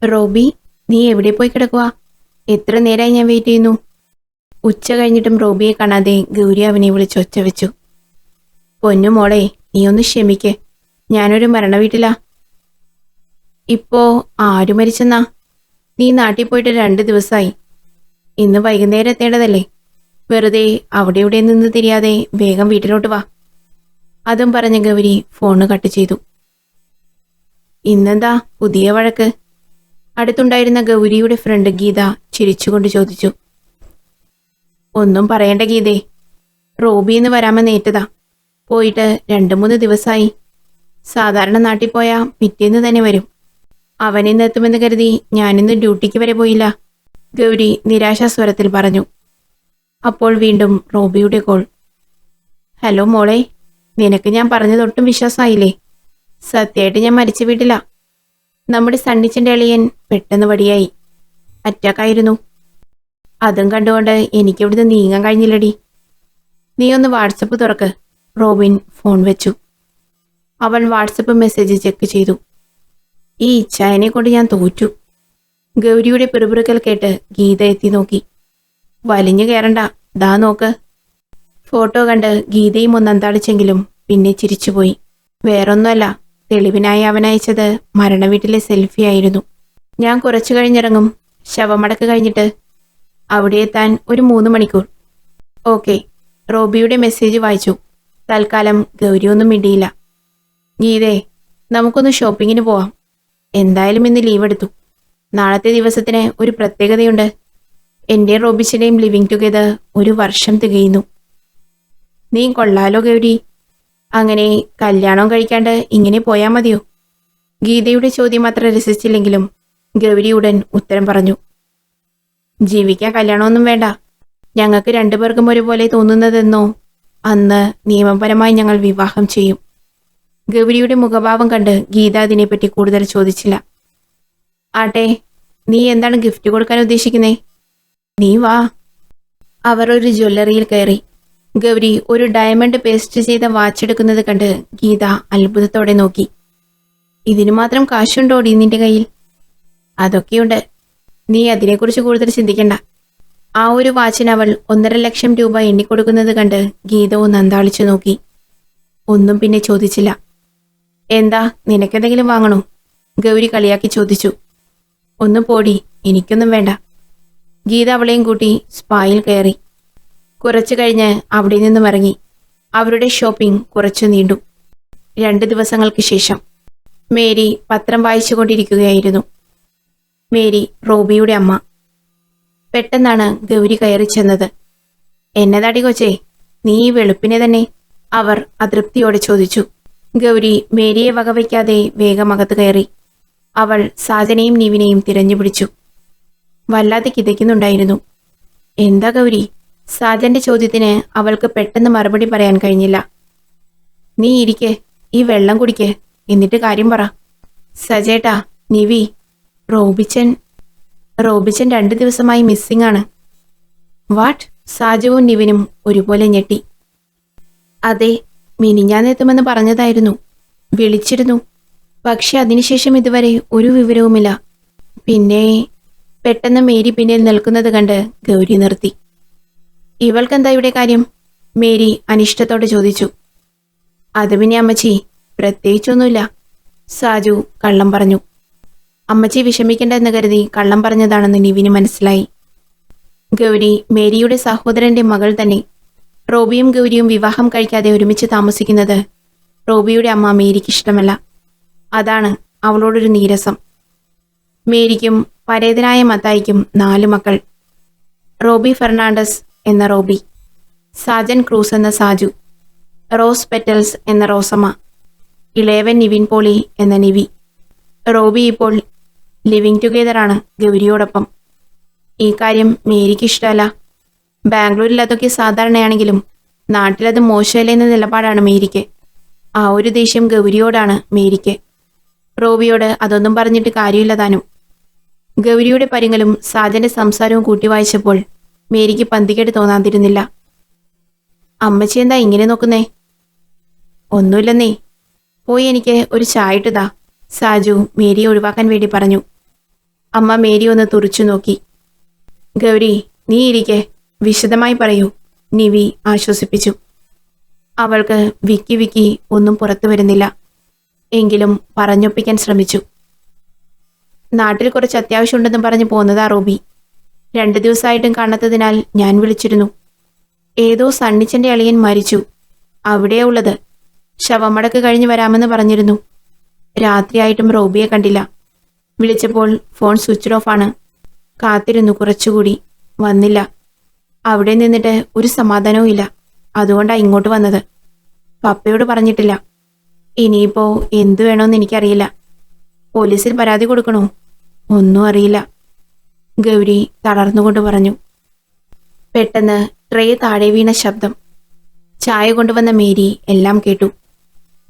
Robbie, നീ എവിടെ പോയി കിടക്കുക? എത്ര നേരമായി ഞാൻ വെയിറ്റ് ചെയ്യുന്നു. ഉച്ച കഴിഞ്ഞിട്ടും റോബിയെ കാണാതെ ഗൗരി അവനെ വിളിച്ച് ഒച്ച വെച്ചു. പൊന്നു മോളെ, നീ ഒന്ന് ക്ഷമിക്ക്. ഞാനൊരു മരണവീട്ടിലാ. ഇപ്പോ ആരു മരിച്ചെന്നാ? നീ നാട്ടിൽ പോയിട്ട് 2 ദിവസമായി. ഇന്ന് വൈകുന്നേരം എത്തേണ്ടതല്ലേ? വെറുതെ അവിടെ ഇവിടെ നിന്ന് തിരിയാതെ വേഗം വീട്ടിലോട്ട് വാ. അതും പറഞ്ഞ ഗൗരി ഫോണ് കട്ട് ചെയ്തു. ഇന്നെന്താ പുതിയ വഴക്ക്? അടുത്തുണ്ടായിരുന്ന ഗൗരിയുടെ ഫ്രണ്ട് ഗീത ചിരിച്ചുകൊണ്ട് ചോദിച്ചു. ഒന്നും പറയണ്ട ഗീതേ, റോബി ഇന്ന് വരാമെന്ന് ഏറ്റതാ. പോയിട്ട് 2-3 ദിവസമായി. സാധാരണ നാട്ടിൽ പോയാ പിറ്റേന്ന് തന്നെ വരും. അവനിന്ന് എത്തുമെന്ന് കരുതി ഞാനിന്ന് ഡ്യൂട്ടിക്ക് വരെ പോയില്ല, ഗൗരി നിരാശാസ്വരത്തിൽ പറഞ്ഞു. അപ്പോൾ വീണ്ടും റോബിയുടെ കോൾ. ഹലോ മോളെ, നിനക്ക് ഞാൻ പറഞ്ഞതൊട്ടും വിശ്വാസമായില്ലേ? സത്യമായിട്ട് ഞാൻ മരിച്ച വീട്ടില. നമ്മുടെ സണ്ണിച്ചൻ്റെ അളിയൻ പെട്ടെന്ന് വടിയായി. അറ്റാക്കായിരുന്നു. അതും കണ്ടുകൊണ്ട് എനിക്കിവിടുന്ന് നീങ്ങാൻ കഴിഞ്ഞില്ലടി. നീ ഒന്ന് വാട്സപ്പ് തുറക്ക്. റോബിൻ ഫോൺ വെച്ചു. അവൻ വാട്സപ്പ് മെസ്സേജ് ചെക്ക് ചെയ്തു. ഈ ഇച്ഛായനെ കൊണ്ട് ഞാൻ തോറ്റു. ഗൗരിയുടെ പിറുപിറുക്കൽ കേട്ട് ഗീത എത്തി നോക്കി. വലിഞ്ഞു കയറണ്ട, ദാ നോക്ക്. ഫോട്ടോ കണ്ട് ഗീതയും ഒന്നന്താളിച്ചെങ്കിലും പിന്നെ ചിരിച്ചുപോയി. വേറൊന്നുമല്ല, തെളിവിനായി അവൻ അയച്ചത് മരണവീട്ടിലെ സെൽഫി ആയിരുന്നു. ഞാൻ കുറച്ചു കഴിഞ്ഞിറങ്ങും. ശവമടക്ക് കഴിഞ്ഞിട്ട് അവിടെ എത്താൻ ഒരു 3 മണിക്കൂർ. ഓക്കെ. റോബിയുടെ മെസ്സേജ് വായിച്ചു. തൽക്കാലം ഗൗരി ഒന്നും മിണ്ടിയില്ല. ഗീതേ, നമുക്കൊന്ന് ഷോപ്പിങ്ങിന് പോവാം. എന്തായാലും ഇന്ന് ലീവ് എടുത്തു. നാളത്തെ ദിവസത്തിന് ഒരു പ്രത്യേകതയുണ്ട്. എൻ്റെ റോബിച്ചിൻ്റെയും ലിവിങ് ടുഗെദർ 1 വർഷം തികയുന്നു. നീ കൊള്ളാലോ ഗൗരി. അങ്ങനെ കല്യാണം കഴിക്കാണ്ട് ഇങ്ങനെ പോയാൽ മതിയോ? ഗീതയുടെ ചോദ്യം അത്ര രസിച്ചില്ലെങ്കിലും ഗൗരി ഉടൻ ഉത്തരം പറഞ്ഞു. ജീവിക്കാൻ കല്യാണമൊന്നും വേണ്ട. ഞങ്ങൾക്ക് 2 പേർക്കും ഒരുപോലെ തോന്നുന്നതെന്നോ അന്ന് നിയമപരമായി ഞങ്ങൾ വിവാഹം ചെയ്യും. ഗൗരിയുടെ മുഖഭാവം കണ്ട് ഗീത അതിനെപ്പറ്റി കൂടുതൽ ചോദിച്ചില്ല. ആട്ടെ, നീ എന്താണ് ഗിഫ്റ്റ് കൊടുക്കാൻ ഉദ്ദേശിക്കുന്നേ? നീ വാ. അവർ ഒരു ജ്വല്ലറിയിൽ കയറി. ഗൗരി ഒരു ഡയമണ്ട് പേസ്റ്റ് ചെയ്ത വാച്ച് എടുക്കുന്നത് കണ്ട് ഗീത അത്ഭുതത്തോടെ നോക്കി. ഇതിനു മാത്രം കാശുണ്ടോടി നിന്റെ കയ്യിൽ? അതൊക്കെയുണ്ട്. നീ അതിനെക്കുറിച്ച് കൂടുതൽ ചിന്തിക്കണ്ട. ആ ഒരു വാച്ചിന് അവൾ 1.5 ലക്ഷം രൂപ എണ്ണിക്കൊടുക്കുന്നത് കണ്ട് ഗീത ഒന്ന് അന്താളിച്ചു നോക്കി. ഒന്നും പിന്നെ ചോദിച്ചില്ല. എന്താ, നിനക്കെന്തെങ്കിലും വാങ്ങണോ? ഗൗരി കളിയാക്കി ചോദിച്ചു. ഒന്നും പോടി, എനിക്കൊന്നും വേണ്ട. ഗീത അവളെയും കൂട്ടി സ്പായിൽ കയറി. കുറച്ചു കഴിഞ്ഞ് അവിടെ നിന്നും ഇറങ്ങി. അവരുടെ ഷോപ്പിംഗ് കുറച്ചു നീണ്ടു. 2 ദിവസങ്ങൾക്ക് ശേഷം മേരി പത്രം വായിച്ചുകൊണ്ടിരിക്കുകയായിരുന്നു. മേരി റോബിയുടെ അമ്മ. പെട്ടെന്നാണ് ഗൗരി കയറി ചെന്നത്. എന്നതാടി കൊച്ചേ, നീ ഈ വെളുപ്പിനെ തന്നെ? അവർ അതൃപ്തിയോടെ ചോദിച്ചു. ഗൗരി മേരിയെ വകവയ്ക്കാതെ വേഗം അകത്ത് കയറി. അവൾ സാജനെയും നിവിനെയും തിരഞ്ഞുപിടിച്ചു. വല്ലാതെ കിതയ്ക്കുന്നുണ്ടായിരുന്നു. എന്താ ഗൗരി? സാജന്റെ ചോദ്യത്തിന് അവൾക്ക് പെട്ടെന്ന് മറുപടി പറയാൻ കഴിഞ്ഞില്ല. നീ ഇരിക്കെ, ഈ വെള്ളം കുടിക്ക്, എന്നിട്ട് കാര്യം പറ. സജേട്ടാ, നിവി, റോബിച്ചൻ 2 ദിവസമായി മിസ്സിംഗ് ആണ്. വാട്ട്? സാജുവും നിവിനും ഒരുപോലെ ഞെട്ടി. അതെ, മിനിഞ്ഞാന്നെത്തുമെന്ന് പറഞ്ഞതായിരുന്നു. വിളിച്ചിരുന്നു. പക്ഷെ അതിനുശേഷം ഇതുവരെ ഒരു വിവരവുമില്ല. പിന്നെ പെട്ടെന്ന് മേരി പിന്നിൽ നിൽക്കുന്നത് കണ്ട് ഗൗരി നിർത്തി. ഇവൾക്കെന്താ ഇവിടെ കാര്യം? മേരി അനിഷ്ടത്തോടെ ചോദിച്ചു. അത് പിന്നെ അമ്മച്ചി, പ്രത്യേകിച്ചൊന്നുമില്ല. സാജു കള്ളം പറഞ്ഞു. അമ്മച്ചി വിഷമിക്കേണ്ടെന്ന് കരുതി കള്ളം പറഞ്ഞതാണെന്ന് നിവിന് മനസ്സിലായി. ഗൗരി മേരിയുടെ സഹോദരന്റെ മകൾ തന്നെ. റോബിയും ഗൗരിയും വിവാഹം കഴിക്കാതെ ഒരുമിച്ച് താമസിക്കുന്നത് റോബിയുടെ അമ്മ മേരിക്ക് ഇഷ്ടമല്ല. അതാണ് അവളോടൊരു നീരസം. മേരിക്കും പരേതനായ മത്തായിക്കും 4 മക്കൾ. റോബി ഫെർണാണ്ടസ് എന്ന റോബി, സാജൻ ക്രൂസ് എന്ന സാജു, റോസ് പെറ്റൽസ് എന്ന റോസമ്മ, ഇളയവൻ നിവിൻ പോളി എന്ന നിവി. റോബി ഇപ്പോൾ ലിവിങ് ടുഗെദറാണ് ഗൗരിയോടൊപ്പം. ഈ കാര്യം മേരിക്ക് ഇഷ്ടമല്ല. ബാംഗ്ലൂരിൽ അതൊക്കെ സാധാരണയാണെങ്കിലും നാട്ടിലത് മോശമല്ലെന്ന നിലപാടാണ് മേരിക്ക്. ആ ഒരു ദേഷ്യം ഗൗരിയോടാണ് മേരിക്ക്. റോബിയോട് അതൊന്നും പറഞ്ഞിട്ട് കാര്യമില്ല താനും. ഗൗരിയുടെ പരിങ്ങലും സാജന്റെ സംസാരവും കൂട്ടി വായിച്ചപ്പോൾ മേരിക്ക് പന്തികേട് തോന്നാതിരുന്നില്ല. അമ്മച്ചി എന്താ ഇങ്ങനെ നോക്കുന്നേ? ഒന്നുമില്ലെന്നേ. പോയി എനിക്ക് ഒരു ചായ ഇട്ടുതാ, സാജു മേരിയെ ഒഴിവാക്കാൻ വേണ്ടി പറഞ്ഞു. അമ്മ മേരി ഒന്ന് തുറിച്ചു നോക്കി. ഗൗരി, നീ ഇരിക്കെ, വിശദമായി പറയൂ, നിവി ആശ്വസിപ്പിച്ചു. അവൾക്ക് വിക്കി വിക്കി ഒന്നും പുറത്തു വരുന്നില്ല. എങ്കിലും പറഞ്ഞൊപ്പിക്കാൻ ശ്രമിച്ചു. നാട്ടിൽ കുറച്ച് അത്യാവശ്യമുണ്ടെന്ന് പറഞ്ഞ് പോന്നതാ റോബി. 2 ദിവസമായിട്ടും കാണാത്തതിനാൽ ഞാൻ വിളിച്ചിരുന്നു. ഏതോ സണ്ണിച്ചന്റെ അളിയൻ മരിച്ചു. അവിടെയാ ഉള്ളത്. ശവമടക്ക് കഴിഞ്ഞ് വരാമെന്ന് പറഞ്ഞിരുന്നു. രാത്രിയായിട്ടും റോബിയെ കണ്ടില്ല. വിളിച്ചപ്പോൾ ഫോൺ സ്വിച്ച് ഓഫ് ആണ്. കാത്തിരുന്നു കുറച്ചുകൂടി, വന്നില്ല. അവിടെ നിന്നിട്ട് ഒരു സമാധാനവും ഇല്ല. അതുകൊണ്ടാ ഇങ്ങോട്ട് വന്നത്. പപ്പയോട് പറഞ്ഞിട്ടില്ല. ഇനിയിപ്പോ എന്തു വേണോന്ന് എനിക്കറിയില്ല. പോലീസിൽ പരാതി കൊടുക്കണോ? ഒന്നും അറിയില്ല, ഗൗരി തളർന്നുകൊണ്ട് പറഞ്ഞു. പെട്ടെന്ന് ട്രേ താഴെ വീണ ശബ്ദം. ചായ കൊണ്ടുവന്ന മേരി എല്ലാം കേട്ടു.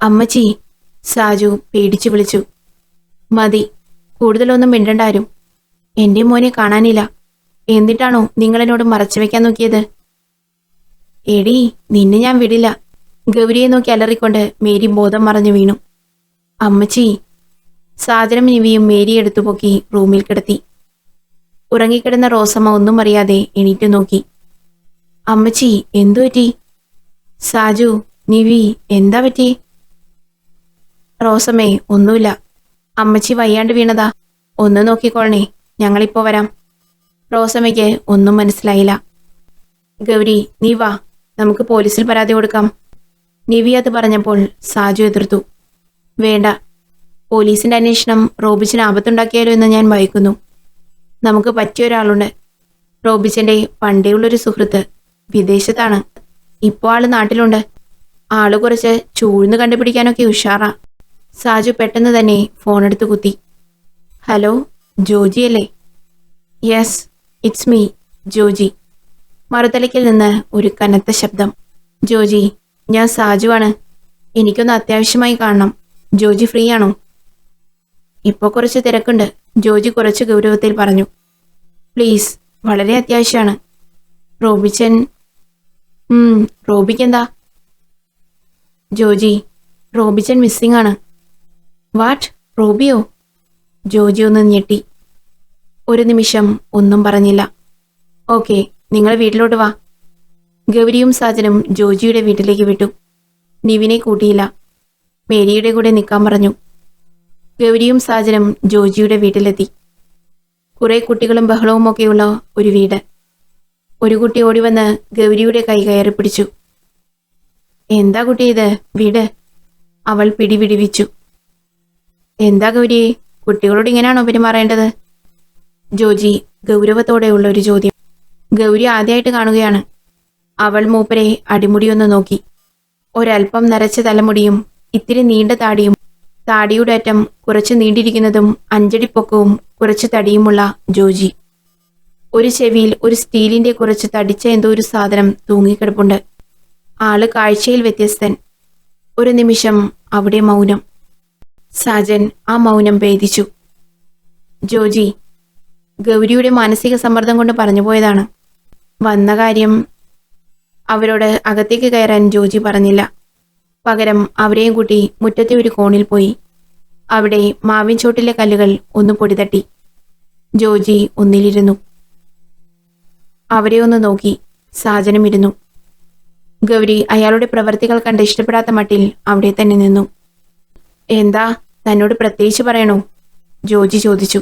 അമ്മച്ചി, സാജു പേടിച്ചു വിളിച്ചു. മതി, കൂടുതലൊന്നും മിണ്ടണ്ടാരും. എന്റെ മോനെ കാണാനില്ല. എന്നിട്ടാണോ നിങ്ങളെന്നോട് മറച്ചു വെക്കാൻ നോക്കിയത്? എടി, നിന്നെ ഞാൻ വിടില്ല. ഗൗരിയെ നോക്കി അലറിക്കൊണ്ട് മേരി ബോധം മറഞ്ഞു വീണു. അമ്മച്ചി. സാജനും നിവിയും മേരിയെ എടുത്തുപൊക്കി റൂമിൽ കിടത്തി. ഉറങ്ങിക്കിടന്ന റോസമ്മ ഒന്നും അറിയാതെ എണീറ്റു നോക്കി. അമ്മച്ചി, എന്തു പറ്റി? സാജു, നിവി, എന്താ പറ്റി? റോസമ്മേ, ഒന്നുമില്ല. അമ്മച്ചി വയ്യാണ്ട് വീണതാ. ഒന്ന് നോക്കിക്കോളണേ, ഞങ്ങളിപ്പോ വരാം. റോസമ്മയ്ക്ക് ഒന്നും മനസ്സിലായില്ല. ഗൗരി, നീ വാ, നമുക്ക് പോലീസിൽ പരാതി കൊടുക്കാം. നിവി അത് പറഞ്ഞപ്പോൾ സാജു എതിർത്തു. വേണ്ട, പോലീസിന്റെ അന്വേഷണം റോബിച്ചന് ആപത്തുണ്ടാക്കിയാലോ എന്ന് ഞാൻ ഭയക്കുന്നു. നമുക്ക് പറ്റിയ ഒരാളുണ്ട്. റോബിച്ചന്റെ പണ്ടേയുള്ളൊരു സുഹൃത്ത്. വിദേശത്താണ്. ഇപ്പോൾ ആള് നാട്ടിലുണ്ട്. ആള് കുറച്ച് ചൂഴ്ന്ന് കണ്ടുപിടിക്കാനൊക്കെ ഉഷാറാ. സാജു പെട്ടെന്ന് തന്നെ ഫോണെടുത്ത് കുത്തി. ഹലോ, ജോജി അല്ലേ? Yes, it's me, Joji. മറുതലയ്ക്കിൽ നിന്ന് ഒരു കനത്ത ശബ്ദം. ജോജി, ഞാൻ സാജു ആണ്. എനിക്കൊന്ന് അത്യാവശ്യമായി കാണണം. ജോജി ഫ്രീ ആണോ? ഇപ്പോൾ കുറച്ച് തിരക്കുണ്ട്, ജോജി കുറച്ച് ഗൗരവത്തിൽ പറഞ്ഞു. പ്ലീസ്, വളരെ അത്യാവശ്യമാണ്. റോബിച്ചൻ. റോബിക്കെന്താ? ജോജി, റോബിച്ചൻ മിസ്സിംഗ് ആണ്. വാട്ട്? റോബിയോ? ജോജി ഒന്ന് ഞെട്ടി. ഒരു നിമിഷം ഒന്നും പറഞ്ഞില്ല. ഓക്കെ, നിങ്ങൾ വീട്ടിലോട്ട് വാ. ഗൗരിയും സാജനും ജോജിയുടെ വീട്ടിലേക്ക് വിട്ടു. നിവിനെ കൂട്ടിയില്ല. മേരിയുടെ കൂടെ നിൽക്കാൻ പറഞ്ഞു. ഗൗരിയും സാജനും ജോജിയുടെ വീട്ടിലെത്തി. കുറെ കുട്ടികളും ബഹളവും ഒക്കെയുള്ള ഒരു വീട്. ഒരു കുട്ടി ഓടിവന്ന് ഗൗരിയുടെ കൈ കയറി പിടിച്ചു. എന്താ കുട്ടി ഇത്? വീട്. അവൾ പിടിവിടിവിച്ചു. എന്താ ഗൗരിയെ, കുട്ടികളോട് ഇങ്ങനെയാണോ പെരുമാറേണ്ടത്? ജോജി ഗൗരവത്തോടെയുള്ള ഒരു ചോദ്യം. ഗൗരി ആദ്യമായിട്ട് കാണുകയാണ്. അവൾ മൂപ്പരെ അടിമുടിയൊന്ന് നോക്കി. ഒരൽപ്പം നരച്ച തലമുടിയും ഇത്തിരി നീണ്ട താടിയും, താടിയുടെ അറ്റം കുറച്ച് നീണ്ടിരിക്കുന്നതും 5 അടി പൊക്കവും കുറച്ച് തടിയുമുള്ള ജോജി. ഒരു ചെവിയിൽ ഒരു സ്റ്റീലിന്റെ കുറച്ച് തടിച്ച എന്തോ ഒരു സാധനം തൂങ്ങിക്കിടപ്പുണ്ട്. ആള് കാഴ്ചയിൽ വ്യത്യസ്തൻ. ഒരു നിമിഷം അവിടെ മൗനം. സാജൻ ആ മൗനം ഭേദിച്ചു. ജോജി, ഗൗരിയുടെ മാനസിക സമ്മർദ്ദം കൊണ്ട് പറഞ്ഞു പോയതാണ്. വന്ന കാര്യം അവരോട് അകത്തേക്ക് കയറാൻ ജോജി പറഞ്ഞില്ല. പകരം അവരെയും കൂട്ടി മുറ്റത്തെ ഒരു കോണിൽ പോയി. അവിടെ മാവിൻ ചോട്ടിലെ കല്ലുകൾ ഒന്ന് പൊടിതട്ടി. ജോജി ഒന്നിലിരുന്നു. അവരെ ഒന്ന് നോക്കി. സാജനും ഇരുന്നു. ഗൗരി അയാളുടെ പ്രവൃത്തികൾ കണ്ട് ഇഷ്ടപ്പെടാത്ത മട്ടിൽ അവിടെ തന്നെ നിന്നു. എന്താ, തന്നോട് പ്രത്യേകിച്ച് പറയണോ? ജോജി ചോദിച്ചു.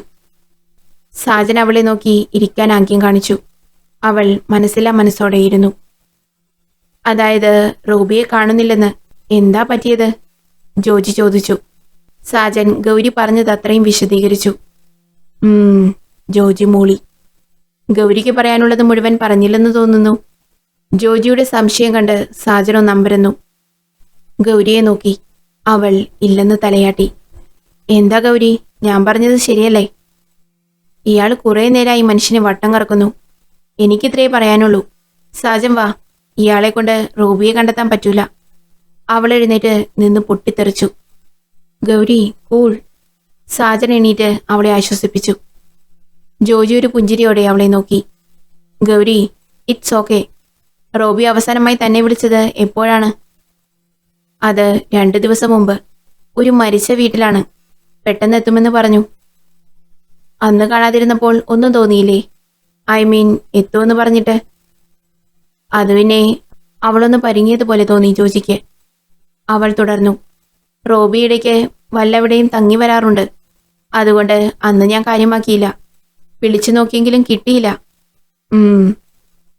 സാജൻ അവളെ നോക്കി ഇരിക്കാൻ ആംഗ്യം കാണിച്ചു. അവൾ മനസ്സില്ലാ മനസ്സോടെ ഇരുന്നു. അതായത് റോബിയെ കാണുന്നില്ലെന്ന്. എന്താ പറ്റിയത്? ജോജി ചോദിച്ചു. സാജൻ ഗൗരി പറഞ്ഞത് അത്രയും വിശദീകരിച്ചു. ജോജി മൂളി. ഗൗരിക്ക് പറയാനുള്ളത് മുഴുവൻ പറഞ്ഞില്ലെന്ന് തോന്നുന്നു. ജോജിയുടെ സംശയം കണ്ട് സാജനോ നമ്പരുന്നു. ഗൗരിയെ നോക്കി. അവൾ ഇല്ലെന്ന് തലയാട്ടി. എന്താ ഗൗരി, ഞാൻ പറഞ്ഞത് ശരിയല്ലേ? ഇയാൾ കുറെ നേരമായി മനുഷ്യനെ വട്ടം കറക്കുന്നു. എനിക്കിത്രേ പറയാനുള്ളൂ. സാജൻ വാ, ഇയാളെ കൊണ്ട് റോബിയെ കണ്ടെത്താൻ പറ്റൂല. അവൾ എഴുന്നേറ്റ് നിന്ന് പൊട്ടിത്തെറിച്ചു. ഗൗരി, കൂൾ. സാജൻ എണീറ്റ് അവളെ ആശ്വസിപ്പിച്ചു. ജോജി ഒരു പുഞ്ചിരിയോടെ അവളെ നോക്കി. Gauri, it's okay. റോബി അവസാനമായി തന്നെ വിളിച്ചത് എപ്പോഴാണ്? അത് 2 ദിവസം മുമ്പ്. ഒരു മരിച്ച വീട്ടിലാണ്. പെട്ടെന്ന് എത്തുമെന്ന് പറഞ്ഞു. അന്ന് കാണാതിരുന്നപ്പോൾ ഒന്നും തോന്നിയില്ലേ? ഐ മീൻ എത്തുമെന്ന് പറഞ്ഞിട്ട്. അത് പിന്നെ അവളൊന്ന് പരിങ്ങിയതുപോലെ തോന്നി ജോജിക്ക്. അവൾ തുടർന്നു. റോബി ഇടയ്ക്ക് വല്ലവിടെയും തങ്ങി വരാറുണ്ട്. അതുകൊണ്ട് അന്ന് ഞാൻ കാര്യമാക്കിയില്ല. വിളിച്ചു നോക്കിയെങ്കിലും കിട്ടിയില്ല.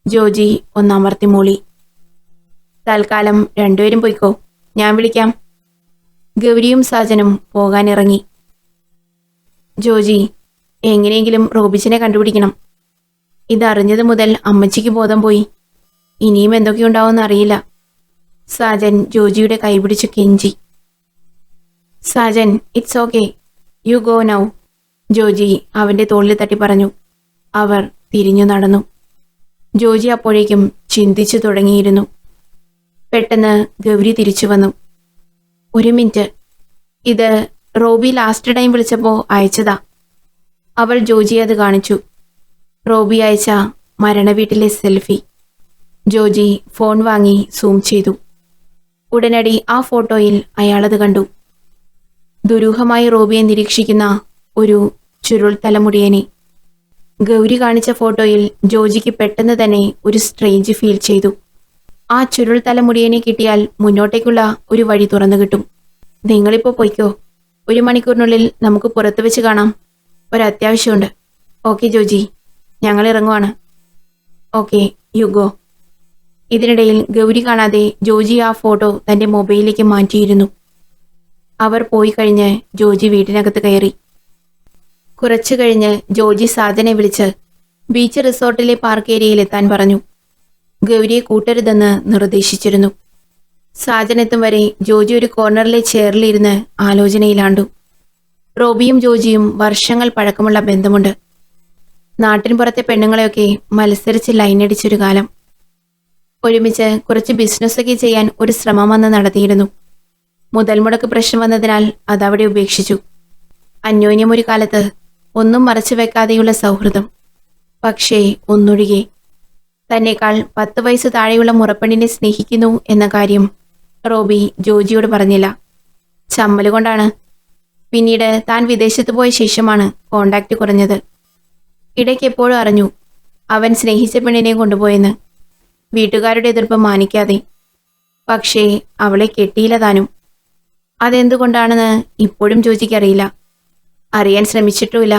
ജോജി ഒന്നമർത്തി മൂളി. തൽക്കാലം രണ്ടുപേരും പോയിക്കോ, ഞാൻ വിളിക്കാം. ഗൗരിയും സാജനും പോകാനിറങ്ങി. ജോജി, എങ്ങനെയെങ്കിലും റോബിച്ചിനെ കണ്ടുപിടിക്കണം. ഇതറിഞ്ഞതു മുതൽ അമ്മച്ചിക്ക് ബോധം പോയി. ഇനിയും എന്തൊക്കെയുണ്ടാവുമെന്ന് അറിയില്ല. സാജൻ ജോജിയുടെ കൈപിടിച്ചു കെഞ്ചി. Sajan, it's okay, you go now, Joji അവന്റെ തോളിൽ തട്ടി പറഞ്ഞു. അവർ തിരിഞ്ഞു നടന്നു. ജോജി അപ്പോഴേക്കും ചിന്തിച്ചു തുടങ്ങിയിരുന്നു. പെട്ടെന്ന് ഗൗരി തിരിച്ചു വന്നു. ഒരു മിനിറ്റ്, ഇത് റോബി ലാസ്റ്റ് ടൈം വിളിച്ചപ്പോൾ അയച്ചതാ. അവൾ ജോജിയെ അത് കാണിച്ചു. റോബി അയച്ച മരണവീട്ടിലെ സെൽഫി. ജോജി ഫോൺ വാങ്ങി സൂം ചെയ്തു. ഉടനടി ആ ഫോട്ടോയിൽ അയാളത് കണ്ടു. ദുരൂഹമായി റോബിയെ നിരീക്ഷിക്കുന്ന ഒരു ചുരുൾ തലമുടിയനെ. ഗൗരി കാണിച്ച ഫോട്ടോയിൽ ജോജിക്ക് പെട്ടെന്ന് തന്നെ ഒരു സ്ട്രേഞ്ച് ഫീൽ ചെയ്തു. ആ ചുരുൾ തലമുടിയനെ കിട്ടിയാൽ മുന്നോട്ടേക്കുള്ള ഒരു വഴി തുറന്നു കിട്ടും. നിങ്ങളിപ്പോൾ പൊയ്ക്കോ, 1 മണിക്കൂറിനുള്ളിൽ നമുക്ക് പുറത്തു വെച്ച് കാണാം. ഒരത്യാവശ്യമുണ്ട്. ഓക്കെ ജോജി, ഞങ്ങൾ ഇറങ്ങുവാണ്. Okay, you go. ഇതിനിടയിൽ ഗൗരി കാണാതെ ജോജി ആ ഫോട്ടോ തന്റെ മൊബൈലിലേക്ക് മാറ്റിയിരുന്നു. അവർ പോയി കഴിഞ്ഞ് ജോജി വീട്ടിനകത്ത് കയറി. കുറച്ചു കഴിഞ്ഞ് ജോജി സാജനെ വിളിച്ച് ബീച്ച് റിസോർട്ടിലെ പാർക്ക് ഏരിയയിൽ എത്താൻ പറഞ്ഞു. ഗൗരിയെ കൂട്ടരുതെന്ന് നിർദ്ദേശിച്ചിരുന്നു. സാജനെത്തും വരെ ജോജി ഒരു കോർണറിലെ ചെയറിലിരുന്ന് ആലോചനയിലാണ്ടു. റോബിയും ജോജിയും വർഷങ്ങൾ പഴക്കമുള്ള ബന്ധമുണ്ട്. നാട്ടിൻ പുറത്തെ പെണ്ണുങ്ങളെയൊക്കെ മത്സരിച്ച് ലൈനടിച്ചൊരു കാലം. ഒരുമിച്ച് കുറച്ച് ബിസിനസ്സൊക്കെ ചെയ്യാൻ ഒരു ശ്രമം വന്ന് നടത്തിയിരുന്നു. മുതൽ മുടക്ക് പ്രശ്നം വന്നതിനാൽ അതവിടെ ഉപേക്ഷിച്ചു. അന്യോന്യം ഒരു കാലത്ത് ഒന്നും മറച്ചു വെക്കാതെയുള്ള സൗഹൃദം. പക്ഷേ ഒന്നൊഴികെ, തന്നേക്കാൾ 10 വയസ്സ് താഴെയുള്ള മുറപ്പെണ്ണിനെ സ്നേഹിക്കുന്നു എന്ന കാര്യം റോബി ജോജിയോട് പറഞ്ഞില്ല. ചമ്മലുകൊണ്ടാണ്. പിന്നീട് താൻ വിദേശത്ത് പോയ ശേഷമാണ് കോണ്ടാക്ട് കുറഞ്ഞത്. ഇടയ്ക്ക് എപ്പോഴും അറിഞ്ഞു അവൻ സ്നേഹിച്ച പെണ്ണിനെ കൊണ്ടുപോയെന്ന്, വീട്ടുകാരുടെ എതിർപ്പ് മാനിക്കാതെ. പക്ഷേ അവളെ കെട്ടിയില്ല താനും. അതെന്തുകൊണ്ടാണെന്ന് ഇപ്പോഴും ജോജിക്കറിയില്ല. അറിയാൻ ശ്രമിച്ചിട്ടുമില്ല.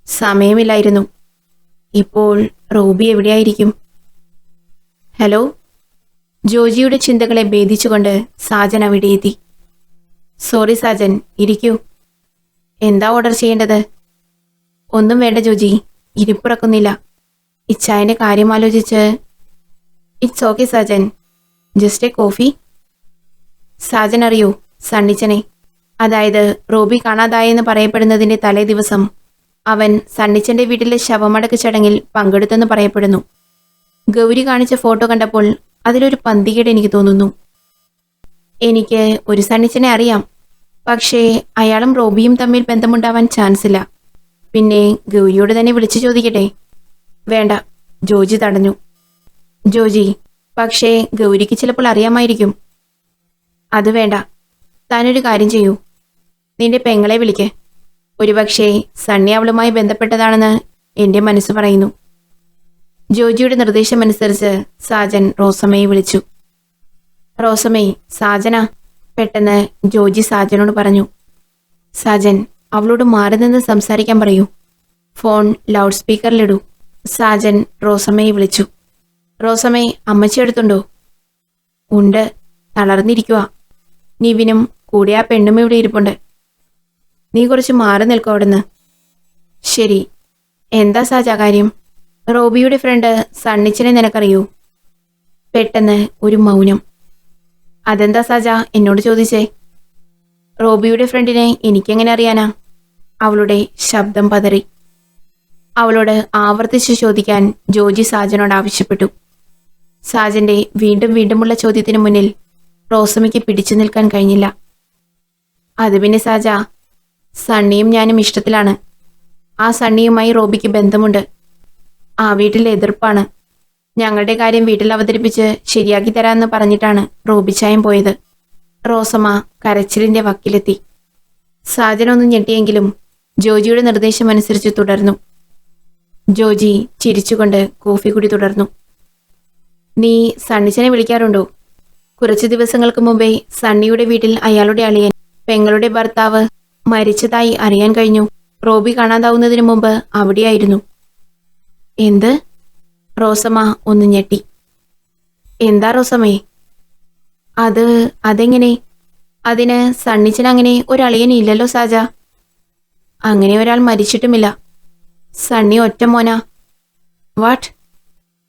സമയമില്ലായിരുന്നു. ഇപ്പോൾ റോബി എവിടെയായിരിക്കും? ഹലോ. ജോജിയുടെ ചിന്തകളെ ഭേദിച്ചുകൊണ്ട് സാജൻ അവിടെ എത്തി. സോറി സാജൻ, ഇരിക്കൂ. എന്താ ഓർഡർ ചെയ്യേണ്ടത്? ഒന്നും വേണ്ട ജോജി, ഇരിപ്പുറക്കുന്നില്ല. ഇച്ചായന്റെ കാര്യം ആലോചിച്ച്. It's okay Sajan, just A coffee. Sajan അറിയോ സണ്ണിച്ചനെ? അതായത് റോബി കാണാതായെന്ന് പറയപ്പെടുന്നതിന്റെ തലേ ദിവസം അവൻ സണ്ണിച്ചന്റെ വീട്ടിലെ ശവമടക്ക് ചടങ്ങിൽ പങ്കെടുത്തെന്ന് പറയപ്പെടുന്നു. ഗൗരി കാണിച്ച ഫോട്ടോ കണ്ടപ്പോൾ അതിലൊരു പന്തികേട് എനിക്ക് തോന്നുന്നു. എനിക്ക് ഒരു സണ്ണിച്ചനെ അറിയാം. പക്ഷേ അയാളും റോബിയും തമ്മിൽ ബന്ധമുണ്ടാവാൻ ചാൻസ് ഇല്ല. പിന്നെ ഗൗരിയോട് തന്നെ വിളിച്ചു ചോദിക്കട്ടെ? വേണ്ട, ജോജി തടഞ്ഞു. ജോജി, പക്ഷേ ഗൗരിക്ക് ചിലപ്പോൾ അറിയാമായിരിക്കും. അത് വേണ്ട. താനൊരു കാര്യം ചെയ്യൂ, നിന്റെ പെങ്ങളെ വിളിക്ക്. ഒരുപക്ഷേ സണ്ണി അവളുമായി ബന്ധപ്പെട്ടതാണെന്ന് എന്റെ മനസ്സ് പറയുന്നു. ജോജിയുടെ നിർദ്ദേശമനുസരിച്ച് സാജൻ റോസമ്മയെ വിളിച്ചു. റോസമ്മേ, സാജനാ. പെട്ടെന്ന് ജോജി സാജനോട് പറഞ്ഞു. സാജൻ, അവളോട് മാറി നിന്ന് സംസാരിക്കാൻ പറയൂ. ഫോൺ ലൗഡ് സ്പീക്കറിലിടൂ. സാജൻ റോസമ്മയെ വിളിച്ചു. റോസമ്മേ, അമ്മച്ചി അടുത്തുണ്ടോ? ഉണ്ട്, തളർന്നിരിക്കുക. നിവിനും കൂടെ ആ പെണ്ണും ഇവിടെ ഇരിപ്പുണ്ട്. നീ കുറച്ച് മാറി നിൽക്കും അവിടുന്ന്. ശരി. എന്താ സാജ കാര്യം? റോബിയുടെ ഫ്രണ്ട് സണ്ണിച്ചനെ നിനക്കറിയൂ? പെട്ടെന്ന് ഒരു മൗനം. അതെന്താ സാജ എന്നോട് ചോദിച്ചേ? റോബിയുടെ ഫ്രണ്ടിനെ എനിക്കെങ്ങനെ അറിയാനാ? അവളുടെ ശബ്ദം പതറി. അവളോട് ആവർത്തിച്ച് ചോദിക്കാൻ ജോജി സാജനോട് ആവശ്യപ്പെട്ടു. സാജന്റെ വീണ്ടും വീണ്ടുമുള്ള ചോദ്യത്തിന് മുന്നിൽ റോസമ്മയ്ക്ക് പിടിച്ചു നിൽക്കാൻ കഴിഞ്ഞില്ല. അത് പിന്നെ സാജ, സണ്ണിയും ഞാനും ഇഷ്ടത്തിലാണ്. ആ സണ്ണിയുമായി റോബിക്ക് ബന്ധമുണ്ട്. ആ വീട്ടിൽ എതിർപ്പാണ്. ഞങ്ങളുടെ കാര്യം വീട്ടിൽ അവതരിപ്പിച്ച് ശരിയാക്കി തരാമെന്ന് പറഞ്ഞിട്ടാണ് റോബിച്ചായം പോയത്. റോസമ്മ കരച്ചിലിന്റെ വക്കിലെത്തി. സാജനൊന്നും ഞെട്ടിയെങ്കിലും ജോജിയുടെ നിർദ്ദേശമനുസരിച്ച് തുടർന്നു. ജോജി ചിരിച്ചുകൊണ്ട് കോഫി കുടി തുടർന്നു. നീ സണ്ണിച്ചനെ വിളിക്കാറുണ്ടോ? കുറച്ചു ദിവസങ്ങൾക്ക് മുമ്പേ സണ്ണിയുടെ വീട്ടിൽ അയാളുടെ അളിയൻ പെങ്ങളുടെ ഭർത്താവ് മരിച്ചതായി അറിയാൻ കഴിഞ്ഞു. റോബി കാണാതാവുന്നതിന് മുമ്പ് അവിടെയായിരുന്നു. എന്ത്? റോസമ്മ ഒന്ന് ഞെട്ടി. എന്താ റോസമ്മേ? അതെങ്ങനെ? അതിന് സണ്ണിച്ചൻ അങ്ങനെ ഒരളിയനില്ലല്ലോ സാജ. അങ്ങനെ ഒരാൾ മരിച്ചിട്ടുമില്ല. സണ്ണി ഒറ്റ മോനാ. വാട്ട്?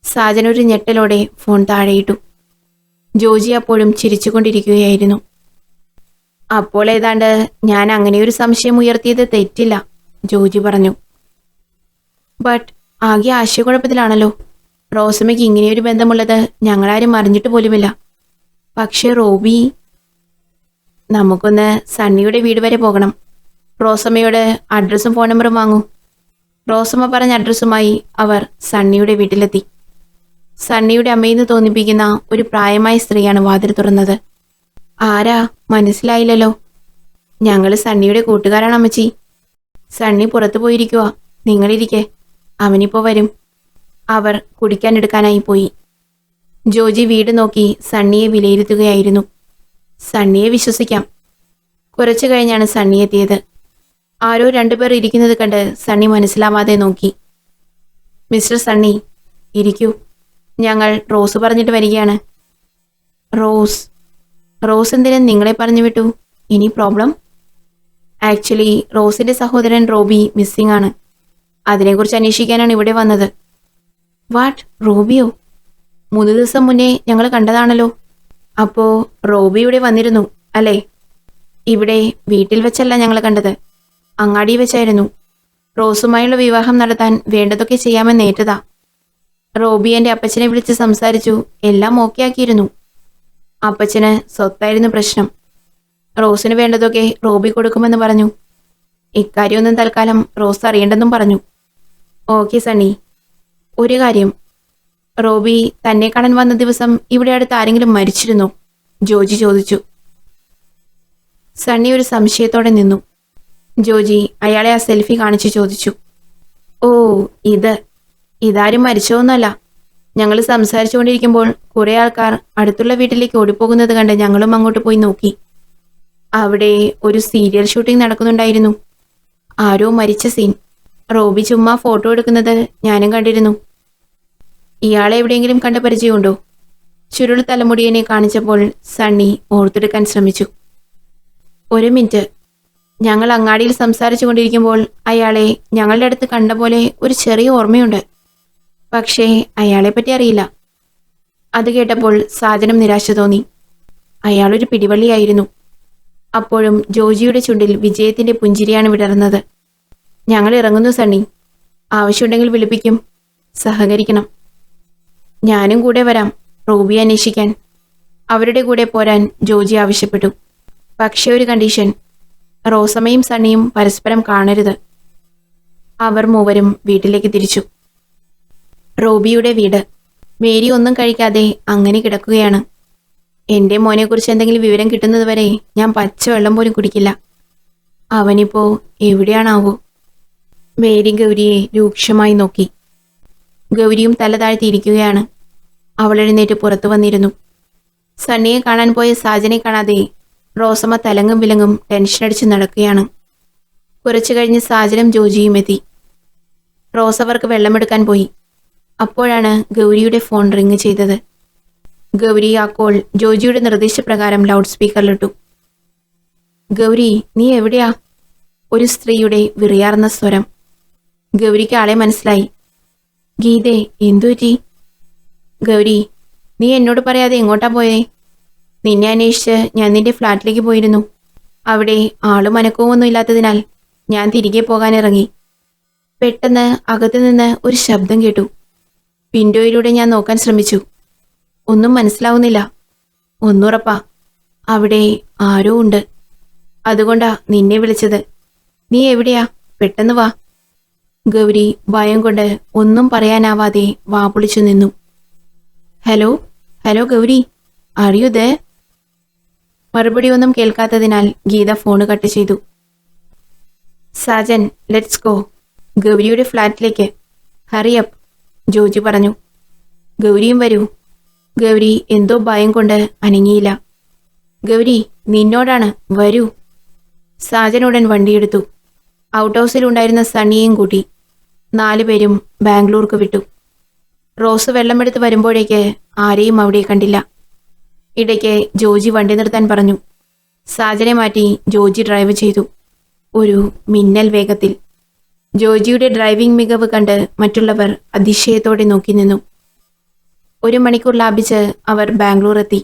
സാജനൊരു ഞെട്ടലോടെ ഫോൺ താഴെയിട്ടു. ജോജി അപ്പോഴും ചിരിച്ചുകൊണ്ടിരിക്കുകയായിരുന്നു. അപ്പോൾ ഏതാണ്ട് ഞാൻ അങ്ങനെയൊരു സംശയം ഉയർത്തിയത് തെറ്റില്ല, ജോജി പറഞ്ഞു. ബട്ട് ആകെ ആശയക്കുഴപ്പത്തിലാണല്ലോ. റോസമ്മയ്ക്ക് ഇങ്ങനെയൊരു ബന്ധമുള്ളത് ഞങ്ങളാരും അറിഞ്ഞിട്ട് പോലുമില്ല. പക്ഷേ റോബി... നമുക്കൊന്ന് സണ്ണിയുടെ വീട് വരെ പോകണം. റോസമ്മയോട് അഡ്രസ്സും ഫോൺ നമ്പറും വാങ്ങൂ. റോസമ്മ പറഞ്ഞ അഡ്രസ്സുമായി അവർ സണ്ണിയുടെ വീട്ടിലെത്തി. സണ്ണിയുടെ അമ്മയെന്ന് തോന്നിപ്പിക്കുന്ന ഒരു പ്രായമായ സ്ത്രീയാണ് വാതിൽ തുറന്നത്. ആരാ? മനസ്സിലായില്ലല്ലോ. ഞങ്ങൾ സണ്ണിയുടെ കൂട്ടുകാരാണ് അമ്മച്ചി. സണ്ണി പുറത്തു പോയിരിക്കുക. നിങ്ങളിരിക്കെ, അവനിപ്പോ വരും. അവർ കുടിക്കാനെടുക്കാനായി പോയി. ജോജി വീട് നോക്കി സണ്ണിയെ വിലയിരുത്തുകയായിരുന്നു. സണ്ണിയെ വിശ്വസിക്കാം. കുറച്ചു കഴിഞ്ഞാണ് സണ്ണി എത്തിയത്. ആരോ രണ്ടുപേർ ഇരിക്കുന്നത് കണ്ട് സണ്ണി മനസ്സിലാവാതെ നോക്കി. മിസ്റ്റർ സണ്ണി, ഇരിക്കൂ. ഞങ്ങൾ റോസ് പറഞ്ഞിട്ട് വരികയാണ്. റോസ് എന്തിനും നിങ്ങളെ പറഞ്ഞു വിട്ടു? ഇനി പ്രോബ്ലം? ആക്ച്വലി റോസിന്റെ സഹോദരൻ റോബി മിസ്സിംഗ് ആണ്. അതിനെക്കുറിച്ച് അന്വേഷിക്കാനാണ് ഇവിടെ വന്നത്. വാട്ട്? റോബിയോ? 3 ദിവസം മുന്നേ ഞങ്ങൾ കണ്ടതാണല്ലോ. അപ്പോ റോബി ഇവിടെ വന്നിരുന്നു അല്ലേ? ഇവിടെ വീട്ടിൽ വെച്ചല്ല ഞങ്ങൾ കണ്ടത്, അങ്ങാടി വെച്ചായിരുന്നു. റോസുമായുള്ള വിവാഹം നടത്താൻ വേണ്ടതൊക്കെ ചെയ്യാമെന്ന് ഏറ്റതാ. റോബി എൻ്റെ അപ്പച്ചനെ വിളിച്ച് സംസാരിച്ചു, എല്ലാം ഓക്കെ ആക്കിയിരുന്നു. അപ്പച്ചന് സ്വത്തായിരുന്നു പ്രശ്നം. റോസിന് വേണ്ടതൊക്കെ റോബി കൊടുക്കുമെന്ന് പറഞ്ഞു. ഇക്കാര്യമൊന്നും തൽക്കാലം റോസ് അറിയേണ്ടെന്നും പറഞ്ഞു. ഓക്കെ സണ്ണി, ഒരു കാര്യം, റോബി തന്നെ കാണാൻ വന്ന ദിവസം ഇവിടെ അടുത്ത് ആരെങ്കിലും മരിച്ചിരുന്നോ? ജോജി ചോദിച്ചു. സണ്ണി ഒരു സംശയത്തോടെ നിന്നു. ജോജി അയാളെ ആ സെൽഫി കാണിച്ചു ചോദിച്ചു. ഓ, ഇതാരും മരിച്ചോന്നല്ല. ഞങ്ങൾ സംസാരിച്ചുകൊണ്ടിരിക്കുമ്പോൾ കുറെ ആൾക്കാർ അടുത്തുള്ള വീട്ടിലേക്ക് ഓടിപ്പോകുന്നത് കണ്ട് ഞങ്ങളും അങ്ങോട്ട് പോയി നോക്കി. അവിടെ ഒരു സീരിയൽ ഷൂട്ടിംഗ് നടക്കുന്നുണ്ടായിരുന്നു. ആരോ മരിച്ച സീൻ. റോബി ചുമ്മാ ഫോട്ടോ എടുക്കുന്നത് ഞാനും കണ്ടിരുന്നു. ഇയാളെ എവിടെയെങ്കിലും കണ്ട പരിചയമുണ്ടോ? ചുരുൾ തലമുടിയനെ കാണിച്ചപ്പോൾ സണ്ണി ഓർത്തെടുക്കാൻ ശ്രമിച്ചു. 1 മിനിറ്റ്. ഞങ്ങൾ അങ്ങാടിയിൽ സംസാരിച്ചു കൊണ്ടിരിക്കുമ്പോൾ അയാളെ ഞങ്ങളുടെ അടുത്ത് കണ്ട പോലെ ഒരു ചെറിയ ഓർമ്മയുണ്ട്. പക്ഷേ അയാളെപ്പറ്റി അറിയില്ല. അത് കേട്ടപ്പോൾ സാജനം നിരാശ തോന്നി. അയാളൊരു പിടിവള്ളിയായിരുന്നു. അപ്പോഴും ജോജിയുടെ ചുണ്ടിൽ വിജയത്തിന്റെ പുഞ്ചിരിയാണ് വിടർന്നത്. ഞങ്ങൾ ഇറങ്ങുന്നു സണ്ണി. ആവശ്യമുണ്ടെങ്കിൽ വിളിപ്പിക്കും. സഹകരിക്കണം. ഞാനും കൂടെ വരാം റോബിയെ അന്വേഷിക്കാൻ. അവരുടെ കൂടെ പോരാൻ ജോജി ആവശ്യപ്പെട്ടു. പക്ഷേ ഒരു കണ്ടീഷൻ, റോസമ്മയും സണ്ണിയും പരസ്പരം കാണരുത്. അവർ മൂവരും വീട്ടിലേക്ക് തിരിച്ചു. റോബിയുടെ വീട്. മേരി ഒന്നും കഴിക്കാതെ അങ്ങനെ കിടക്കുകയാണ്. എൻ്റെ മോനെക്കുറിച്ച് എന്തെങ്കിലും വിവരം കിട്ടുന്നതുവരെ ഞാൻ പച്ചവെള്ളം പോലും കുടിക്കില്ല. അവനിപ്പോ എവിടെയാണാവോ? മേരി ഗൗരിയെ രൂക്ഷമായി നോക്കി. ഗൗരിയും തല താഴ്ത്തിയിരിക്കുകയാണ്. അവൾ എഴുന്നേറ്റ് പുറത്തു വന്നിരുന്നു. സണ്ണിയെ കാണാൻ പോയ സാജനെ കാണാതെ റോസമ്മ തലങ്ങും വിലങ്ങും ടെൻഷനടിച്ച് നടക്കുകയാണ്. കുറച്ചു കഴിഞ്ഞ് സാജനും ജോജിയും എത്തി. റോസ് അവർക്ക് വെള്ളമെടുക്കാൻ പോയി. അപ്പോഴാണ് ഗൗരിയുടെ ഫോൺ റിങ് ചെയ്തത്. ഗൗരി ആ കോൾ ജോജിയുടെ നിർദ്ദേശപ്രകാരം ലൗഡ് സ്പീക്കറിലിട്ടു. ഗൗരി, നീ എവിടെയാ? ഒരു സ്ത്രീയുടെ വിറിയാർന്ന സ്വരം. ഗൗരിക്ക് ആളെ മനസ്സിലായി. ഗീതേ, എന്തുപറ്റി? ഗൗരി, നീ എന്നോട് പറയാതെ എങ്ങോട്ടാ പോയേ? നിന്നെ അന്വേഷിച്ച് ഞാൻ നിന്റെ ഫ്ലാറ്റിലേക്ക് പോയിരുന്നു. അവിടെ ആളും അനക്കവും ഇല്ലാത്തതിനാൽ ഞാൻ തിരികെ പോകാനിറങ്ങി. പെട്ടെന്ന് അകത്തുനിന്ന് ഒരു ശബ്ദം കേട്ടു. വിൻഡോയിലൂടെ ഞാൻ നോക്കാൻ ശ്രമിച്ചു. ഒന്നും മനസ്സിലാവുന്നില്ല. ഒന്നുറപ്പാ, അവിടെ ആരോ ഉണ്ട്. അതുകൊണ്ടാ നിന്നെ വിളിച്ചത്. നീ എവിടെയാ? പെട്ടെന്ന് വാ. ഗൗരി ഭയം കൊണ്ട് ഒന്നും പറയാനാവാതെ വാപൊളിച്ചു നിന്നു. ഹലോ ഗൗരി, അറിയുതേ? മറുപടി ഒന്നും കേൾക്കാത്തതിനാൽ ഗീത ഫോണ് കട്ട് ചെയ്തു. Sajan, let's go. ഗൗരിയുടെ ഫ്ലാറ്റിലേക്ക്. ഹറിയപ്പ്, ജോജി പറഞ്ഞു. ഗൗരിയും വരൂ. ഗൗരി എന്തോ ഭയം കൊണ്ട് അനങ്ങിയില്ല. ഗൗരി, നിന്നോടാണ്, വരൂ. സാജനുടൻ വണ്ടിയെടുത്തു. ഔട്ട് ഹൗസിലുണ്ടായിരുന്ന സണ്ണിയെയും കൂട്ടി 4 പേരും ബാംഗ്ലൂർക്ക് വിട്ടു. റോസ് വെള്ളമെടുത്ത് വരുമ്പോഴേക്ക് ആരെയും അവിടെ കണ്ടില്ല. ഇടയ്ക്ക് ജോജി വണ്ടി നിർത്താൻ പറഞ്ഞു. സാജനെ മാറ്റി ജോജി ഡ്രൈവ് ചെയ്തു. ഒരു മിന്നൽ വേഗത്തിൽ. ജോജിയുടെ ഡ്രൈവിംഗ് മികവ് കണ്ട് മറ്റുള്ളവർ അതിശയത്തോടെ നോക്കി നിന്നു. 1 മണിക്കൂർ ലാഭിച്ച് അവർ ബാംഗ്ലൂർ എത്തി.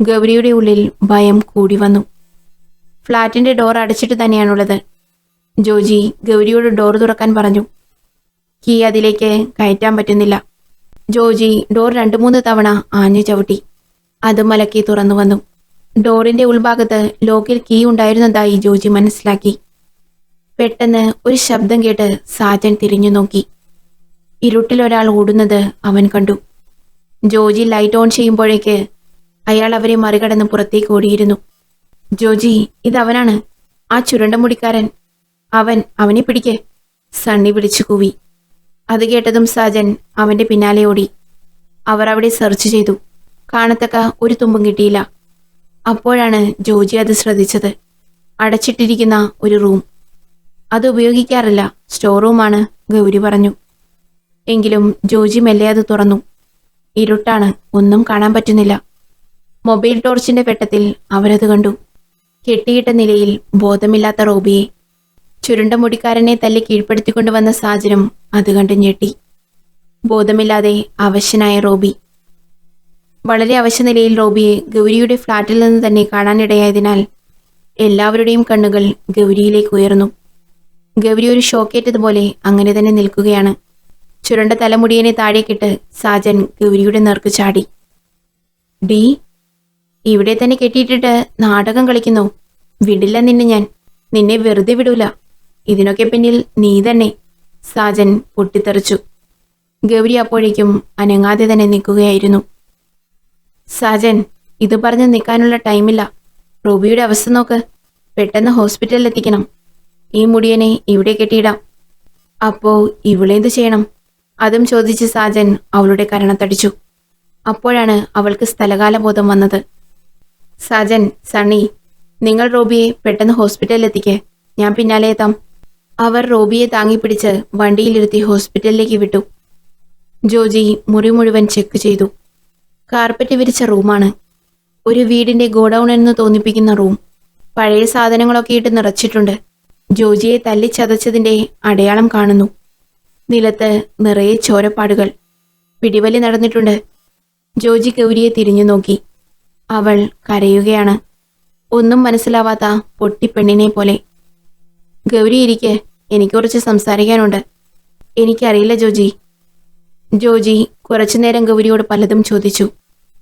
ഗൗരിയുടെ ഉള്ളിൽ ഭയം കൂടി വന്നു. ഫ്ളാറ്റിന്റെ ഡോർ അടച്ചിട്ട് തന്നെയാണുള്ളത്. ജോജി ഗൗരിയോട് ഡോർ തുറക്കാൻ പറഞ്ഞു. കീ അതിലേക്ക് കയറ്റാൻ പറ്റുന്നില്ല. ജോജി ഡോർ 2-3 തവണ ആഞ്ഞു ചവിട്ടി. അത് മലക്കി തുറന്നു വന്നു. ഡോറിന്റെ ഉൾഭാഗത്ത് ലോക്കിൽ കീ ഉണ്ടായിരുന്നതായി ജോജി മനസ്സിലാക്കി. പെട്ടെന്ന് ഒരു ശബ്ദം കേട്ട് സാജൻ തിരിഞ്ഞു നോക്കി. ഇരുട്ടിൽ ഒരാൾ ഓടുന്നത് അവൻ കണ്ടു. ജോജി ലൈറ്റ് ഓൺ ചെയ്യുമ്പോഴേക്ക് അയാൾ അവരെ മറികടന്ന് പുറത്തേക്ക് ഓടിയിരുന്നു. ജോജി, ഇതവനാണ്, ആ ചുരുണ്ട മുടിക്കാരൻ. അവനെ പിടിക്ക്, സണ്ണി വിളിച്ചു കൂവി. അത് കേട്ടതും സാജൻ അവന്റെ പിന്നാലെ ഓടി. അവർ അവിടെ സെർച്ച് ചെയ്തു. കാണത്തക്ക ഒരു തുമ്പും കിട്ടിയില്ല. അപ്പോഴാണ് ജോജി അത് ശ്രദ്ധിച്ചത്. അടച്ചിട്ടിരിക്കുന്ന ഒരു റൂം. അത് ഉപയോഗിക്കാറില്ല, സ്റ്റോർ റൂമാണ്, ഗൗരി പറഞ്ഞു. എങ്കിലും ജോജി മെല്ലെ അത് തുറന്നു. ഇരുട്ടാണ്, ഒന്നും കാണാൻ പറ്റുന്നില്ല. മൊബൈൽ ടോർച്ചിന്റെ വെട്ടത്തിൽ അവരത് കണ്ടു. കെട്ടിയിട്ട നിലയിൽ ബോധമില്ലാത്ത റോബിയെ. ചുരുണ്ട മുടിക്കാരനെ തല്ലി കീഴ്പ്പെടുത്തിക്കൊണ്ടുവന്ന സാജനും അത് കണ്ട് ഞെട്ടി. ബോധമില്ലാതെ അവശനായ റോബി. വളരെ അവശനിലയിൽ റോബിയെ ഗൗരിയുടെ ഫ്ളാറ്റിൽ നിന്ന് തന്നെ കാണാനിടയായതിനാൽ എല്ലാവരുടെയും കണ്ണുകൾ ഗൗരിയിലേക്ക് ഉയർന്നു. ഗൗരി ഒരു ഷോക്കേറ്റതുപോലെ അങ്ങനെ തന്നെ നിൽക്കുകയാണ്. ചുരുണ്ട തലമുടിയനെ താഴേക്കിട്ട് സാജൻ ഗൗരിയുടെ നേർക്ക് ചാടി. ഡി, ഇവിടെ തന്നെ കെട്ടിയിട്ടിട്ട് നാടകം കളിക്കുന്നു. വിടില്ല നിന്നെ വെറുതെ വിടൂല. ഇതിനൊക്കെ പിന്നിൽ നീ തന്നെ. സാജൻ പൊട്ടിത്തെറിച്ചു. ഗൗരി അപ്പോഴേക്കും അനങ്ങാതെ തന്നെ നിൽക്കുകയായിരുന്നു. സാജൻ, ഇത് പറഞ്ഞ് നിൽക്കാനുള്ള ടൈമില്ല. റോബിയുടെ അവസ്ഥ നോക്ക്. പെട്ടെന്ന് ഹോസ്പിറ്റലിൽ എത്തിക്കണം. ഈ മുടിയനെ ഇവിടെ കെട്ടിയിടാം. അപ്പോ ഇവളെന്ത് ചെയ്യണം? അതും ചോദിച്ച് സാജൻ അവളുടെ കരണത്തടിച്ചു. അപ്പോഴാണ് അവൾക്ക് സ്ഥലകാലബോധം വന്നത്. സാജൻ, സണ്ണി, നിങ്ങൾ റോബിയെ പെട്ടെന്ന് ഹോസ്പിറ്റലിൽ എത്തിക്ക്. ഞാൻ പിന്നാലെ എത്താം. അവർ റോബിയെ താങ്ങിപ്പിടിച്ച് വണ്ടിയിലിരുത്തി ഹോസ്പിറ്റലിലേക്ക് വിട്ടു. ജോജി മുറി മുഴുവൻ ചെക്ക് ചെയ്തു. കാർപ്പറ്റ് വിരിച്ച റൂമാണ്. ഒരു വീടിന്റെ ഗോഡൌൺ എന്ന് തോന്നിപ്പിക്കുന്ന റൂം. പഴയ സാധനങ്ങളൊക്കെ ഇട്ട് നിറച്ചിട്ടുണ്ട്. ജോജിയെ തല്ലിച്ചതച്ചതിന്റെ അടയാളം കാണുന്നു. നിലത്ത് നിറയെ ചോരപ്പാടുകൾ. പിടിവലി നടന്നിട്ടുണ്ട്. ജോജി ഗൗരിയെ തിരിഞ്ഞു നോക്കി. അവൾ കരയുകയാണ്. ഒന്നും മനസ്സിലാവാത്ത പൊട്ടിപ്പെണ്ണിനെ പോലെ. ഗൗരി, ഇരിക്ക്, എനിക്ക് കുറച്ച് സംസാരിക്കാനുണ്ട്. എനിക്കറിയില്ല ജോജി. ജോജി കുറച്ചുനേരം ഗൗരിയോട് പലതും ചോദിച്ചു.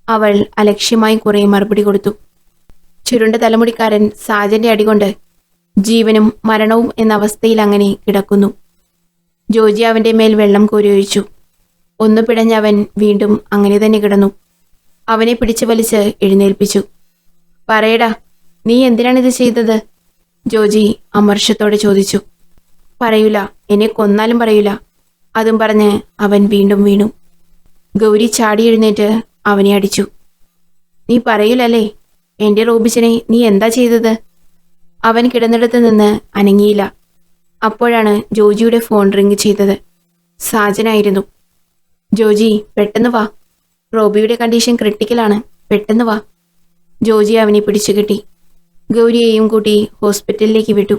അവൾ അലക്ഷ്യമായി കുറെ മറുപടി കൊടുത്തു. ചുരുണ്ട തലമുടിക്കാരൻ സാജന്റെ അടികൊണ്ട് ജീവനും മരണവും എന്ന അവസ്ഥയിൽ അങ്ങനെ കിടക്കുന്നു. ജോജി അവന്റെ മേൽ വെള്ളം കോരിയൊഴിച്ചു. ഒന്ന് പിടഞ്ഞവൻ വീണ്ടും അങ്ങനെ തന്നെ കിടന്നു. അവനെ പിടിച്ചു വലിച്ച് എഴുന്നേൽപ്പിച്ചു. പറയടാ, നീ എന്തിനാണിത് ചെയ്തത്? ജോജി അമർഷത്തോടെ ചോദിച്ചു. പറയൂല, എന്നെ കൊന്നാലും പറയൂല. അതും പറഞ്ഞ് അവൻ വീണ്ടും വീണു. ഗൗരി ചാടി എഴുന്നേറ്റ് അവനെ അടിച്ചു. നീ പറയൂലല്ലേ? എന്റെ റോബിച്ചനെ നീ എന്താ ചെയ്തത്? അവൻ കിടന്നിടത്ത് നിന്ന് അനങ്ങിയില്ല. അപ്പോഴാണ് ജോജിയുടെ ഫോൺ റിങ് ചെയ്തത്. സാജനായിരുന്നു. ജോജി, പെട്ടെന്ന് വാ. റോബിയുടെ കണ്ടീഷൻ ക്രിട്ടിക്കലാണ്. പെട്ടെന്ന് വാ. ജോജി അവനെ പിടിച്ചു കെട്ടി. ഗൗരിയെയും കൂട്ടി ഹോസ്പിറ്റലിലേക്ക് വിട്ടു.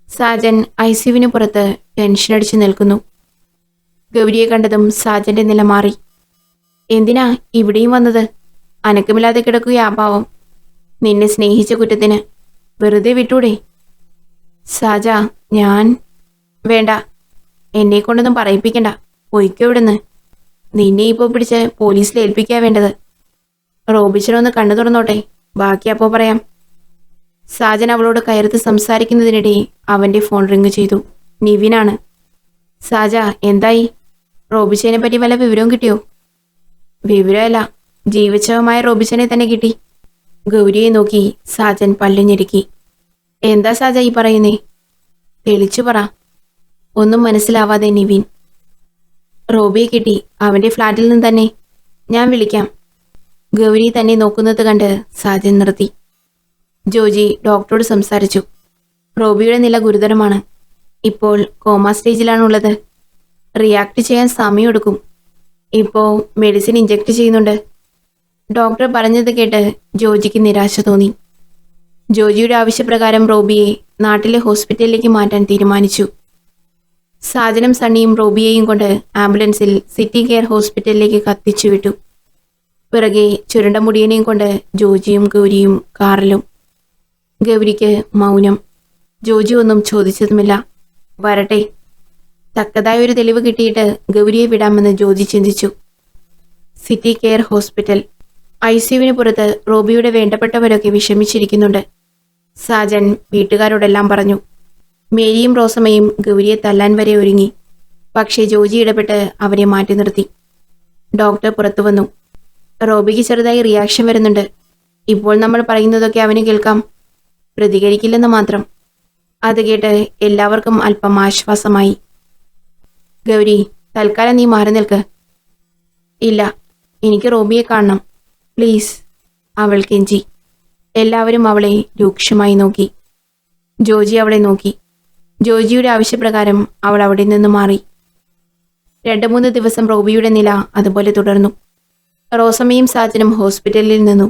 സാജൻ ICUവിന് പുറത്ത് ടെൻഷനടിച്ചു നിൽക്കുന്നു. ഗൗരിയെ കണ്ടതും സാജന്റെ നില മാറി. എന്തിനാ ഇവിടെയും വന്നത്? അനക്കമില്ലാതെ കിടക്കുകയാ പാവം. നിന്നെ സ്നേഹിച്ച കുറ്റത്തിന് വെറുതെ വിട്ടൂടെ? സാജ, ഞാൻ... വേണ്ട, എന്നെ കൊണ്ടൊന്നും പറയിപ്പിക്കണ്ട. പൊയ്ക്കോ ഇവിടുന്ന്. നിന്നെ ഇപ്പോൾ പിടിച്ച് പോലീസിൽ ഏൽപ്പിക്കാ വേണ്ടത്. റോബിച്ചനൊന്ന് കണ്ണു തുറന്നോട്ടെ, ബാക്കി അപ്പോ പറയാം. സാജൻ അവളോട് കയർത്ത് സംസാരിക്കുന്നതിനിടെ അവന്റെ ഫോൺ റിങ് ചെയ്തു. നിവിനാണ്. സാജ, എന്തായി? റോബിച്ചനെ പറ്റി വല്ല വിവരവും കിട്ടിയോ? വിവരമല്ല, ജീവിച്ചവമായ റോബിച്ചനെ തന്നെ കിട്ടി. ഗൗരിയെ നോക്കി സാജൻ പല്ലുഞ്ഞെരുക്കി. എന്താ സാജ ഈ പറയുന്നേ? തെളിച്ചു പറ. ഒന്നും മനസ്സിലാവാതെ നിവിൻ. റോബിയെ കിട്ടി, അവന്റെ ഫ്ലാറ്റിൽ നിന്ന് തന്നെ. ഞാൻ വിളിക്കാം. ഗൗരി തന്നെ നോക്കുന്നത് കണ്ട് സാജൻ നിർത്തി. ജോജി ഡോക്ടറോട് സംസാരിച്ചു. റോബിയുടെ നില ഗുരുതരമാണ്. ഇപ്പോൾ കോമ സ്റ്റേജിലാണുള്ളത്. റിയാക്ട് ചെയ്യാൻ സമയമെടുക്കും. ഇപ്പോൾ മെഡിസിൻ ഇഞ്ചെക്ട് ചെയ്യുന്നുണ്ട്. ഡോക്ടർ പറഞ്ഞത് കേട്ട് ജോജിക്ക് നിരാശ തോന്നി. ജോജിയുടെ ആവശ്യപ്രകാരം റോബിയെ നാട്ടിലെ ഹോസ്പിറ്റലിലേക്ക് മാറ്റാൻ തീരുമാനിച്ചു. സാജനും സണ്ണിയും റോബിയെയും കൊണ്ട് ആംബുലൻസിൽ സിറ്റി കെയർ ഹോസ്പിറ്റലിലേക്ക് കത്തിച്ചു വിട്ടു. പിറകെ ചുരുണ്ട മുടിയനെയും കൊണ്ട് ജോജിയും ഗൗരിയും കാറിലും. ഗൗരിക്ക് മൗനം. ജോജി ഒന്നും ചോദിച്ചതുമില്ല. വരട്ടെ. തക്കതായ ഒരു തെളിവ് കിട്ടിയിട്ട് ഗൗരിയെ വിടാമെന്ന് ജോജി ചിന്തിച്ചു. City care hospital. ICUവിന് പുറത്ത് റോബിയുടെ വേണ്ടപ്പെട്ടവരൊക്കെ വിഷമിച്ചിരിക്കുന്നുണ്ട്. സാജൻ വീട്ടുകാരോടെല്ലാം പറഞ്ഞു. മേരിയും റോസമ്മയും ഗൗരിയെ തല്ലാൻ വരെ ഒരുങ്ങി. പക്ഷേ ജോജി ഇടപെട്ട് അവരെ മാറ്റി നിർത്തി. ഡോക്ടർ പുറത്തു വന്നു. റോബിക്ക് ചെറുതായി റിയാക്ഷൻ വരുന്നുണ്ട്. ഇപ്പോൾ നമ്മൾ പറയുന്നതൊക്കെ അവന് കേൾക്കാം. പ്രതികരിക്കില്ലെന്ന് മാത്രം. അത് കേട്ട് എല്ലാവർക്കും അല്പം ആശ്വാസമായി. ഗൗരി, തൽക്കാലം നീ മാറി നിൽക്ക്. ഇല്ല, എനിക്ക് റോബിയെ കാണണം, പ്ലീസ്, അവൾ കെഞ്ചി. എല്ലാവരും അവളെ രൂക്ഷമായി നോക്കി. ജോജി അവളെ നോക്കി. ജോജിയുടെ ആവശ്യപ്രകാരം അവൾ അവിടെ നിന്ന് മാറി. 2-3 ദിവസം റോബിയുടെ നില അതുപോലെ തുടർന്നു. റോസമ്മയും സാജനും ഹോസ്പിറ്റലിൽ നിന്നു.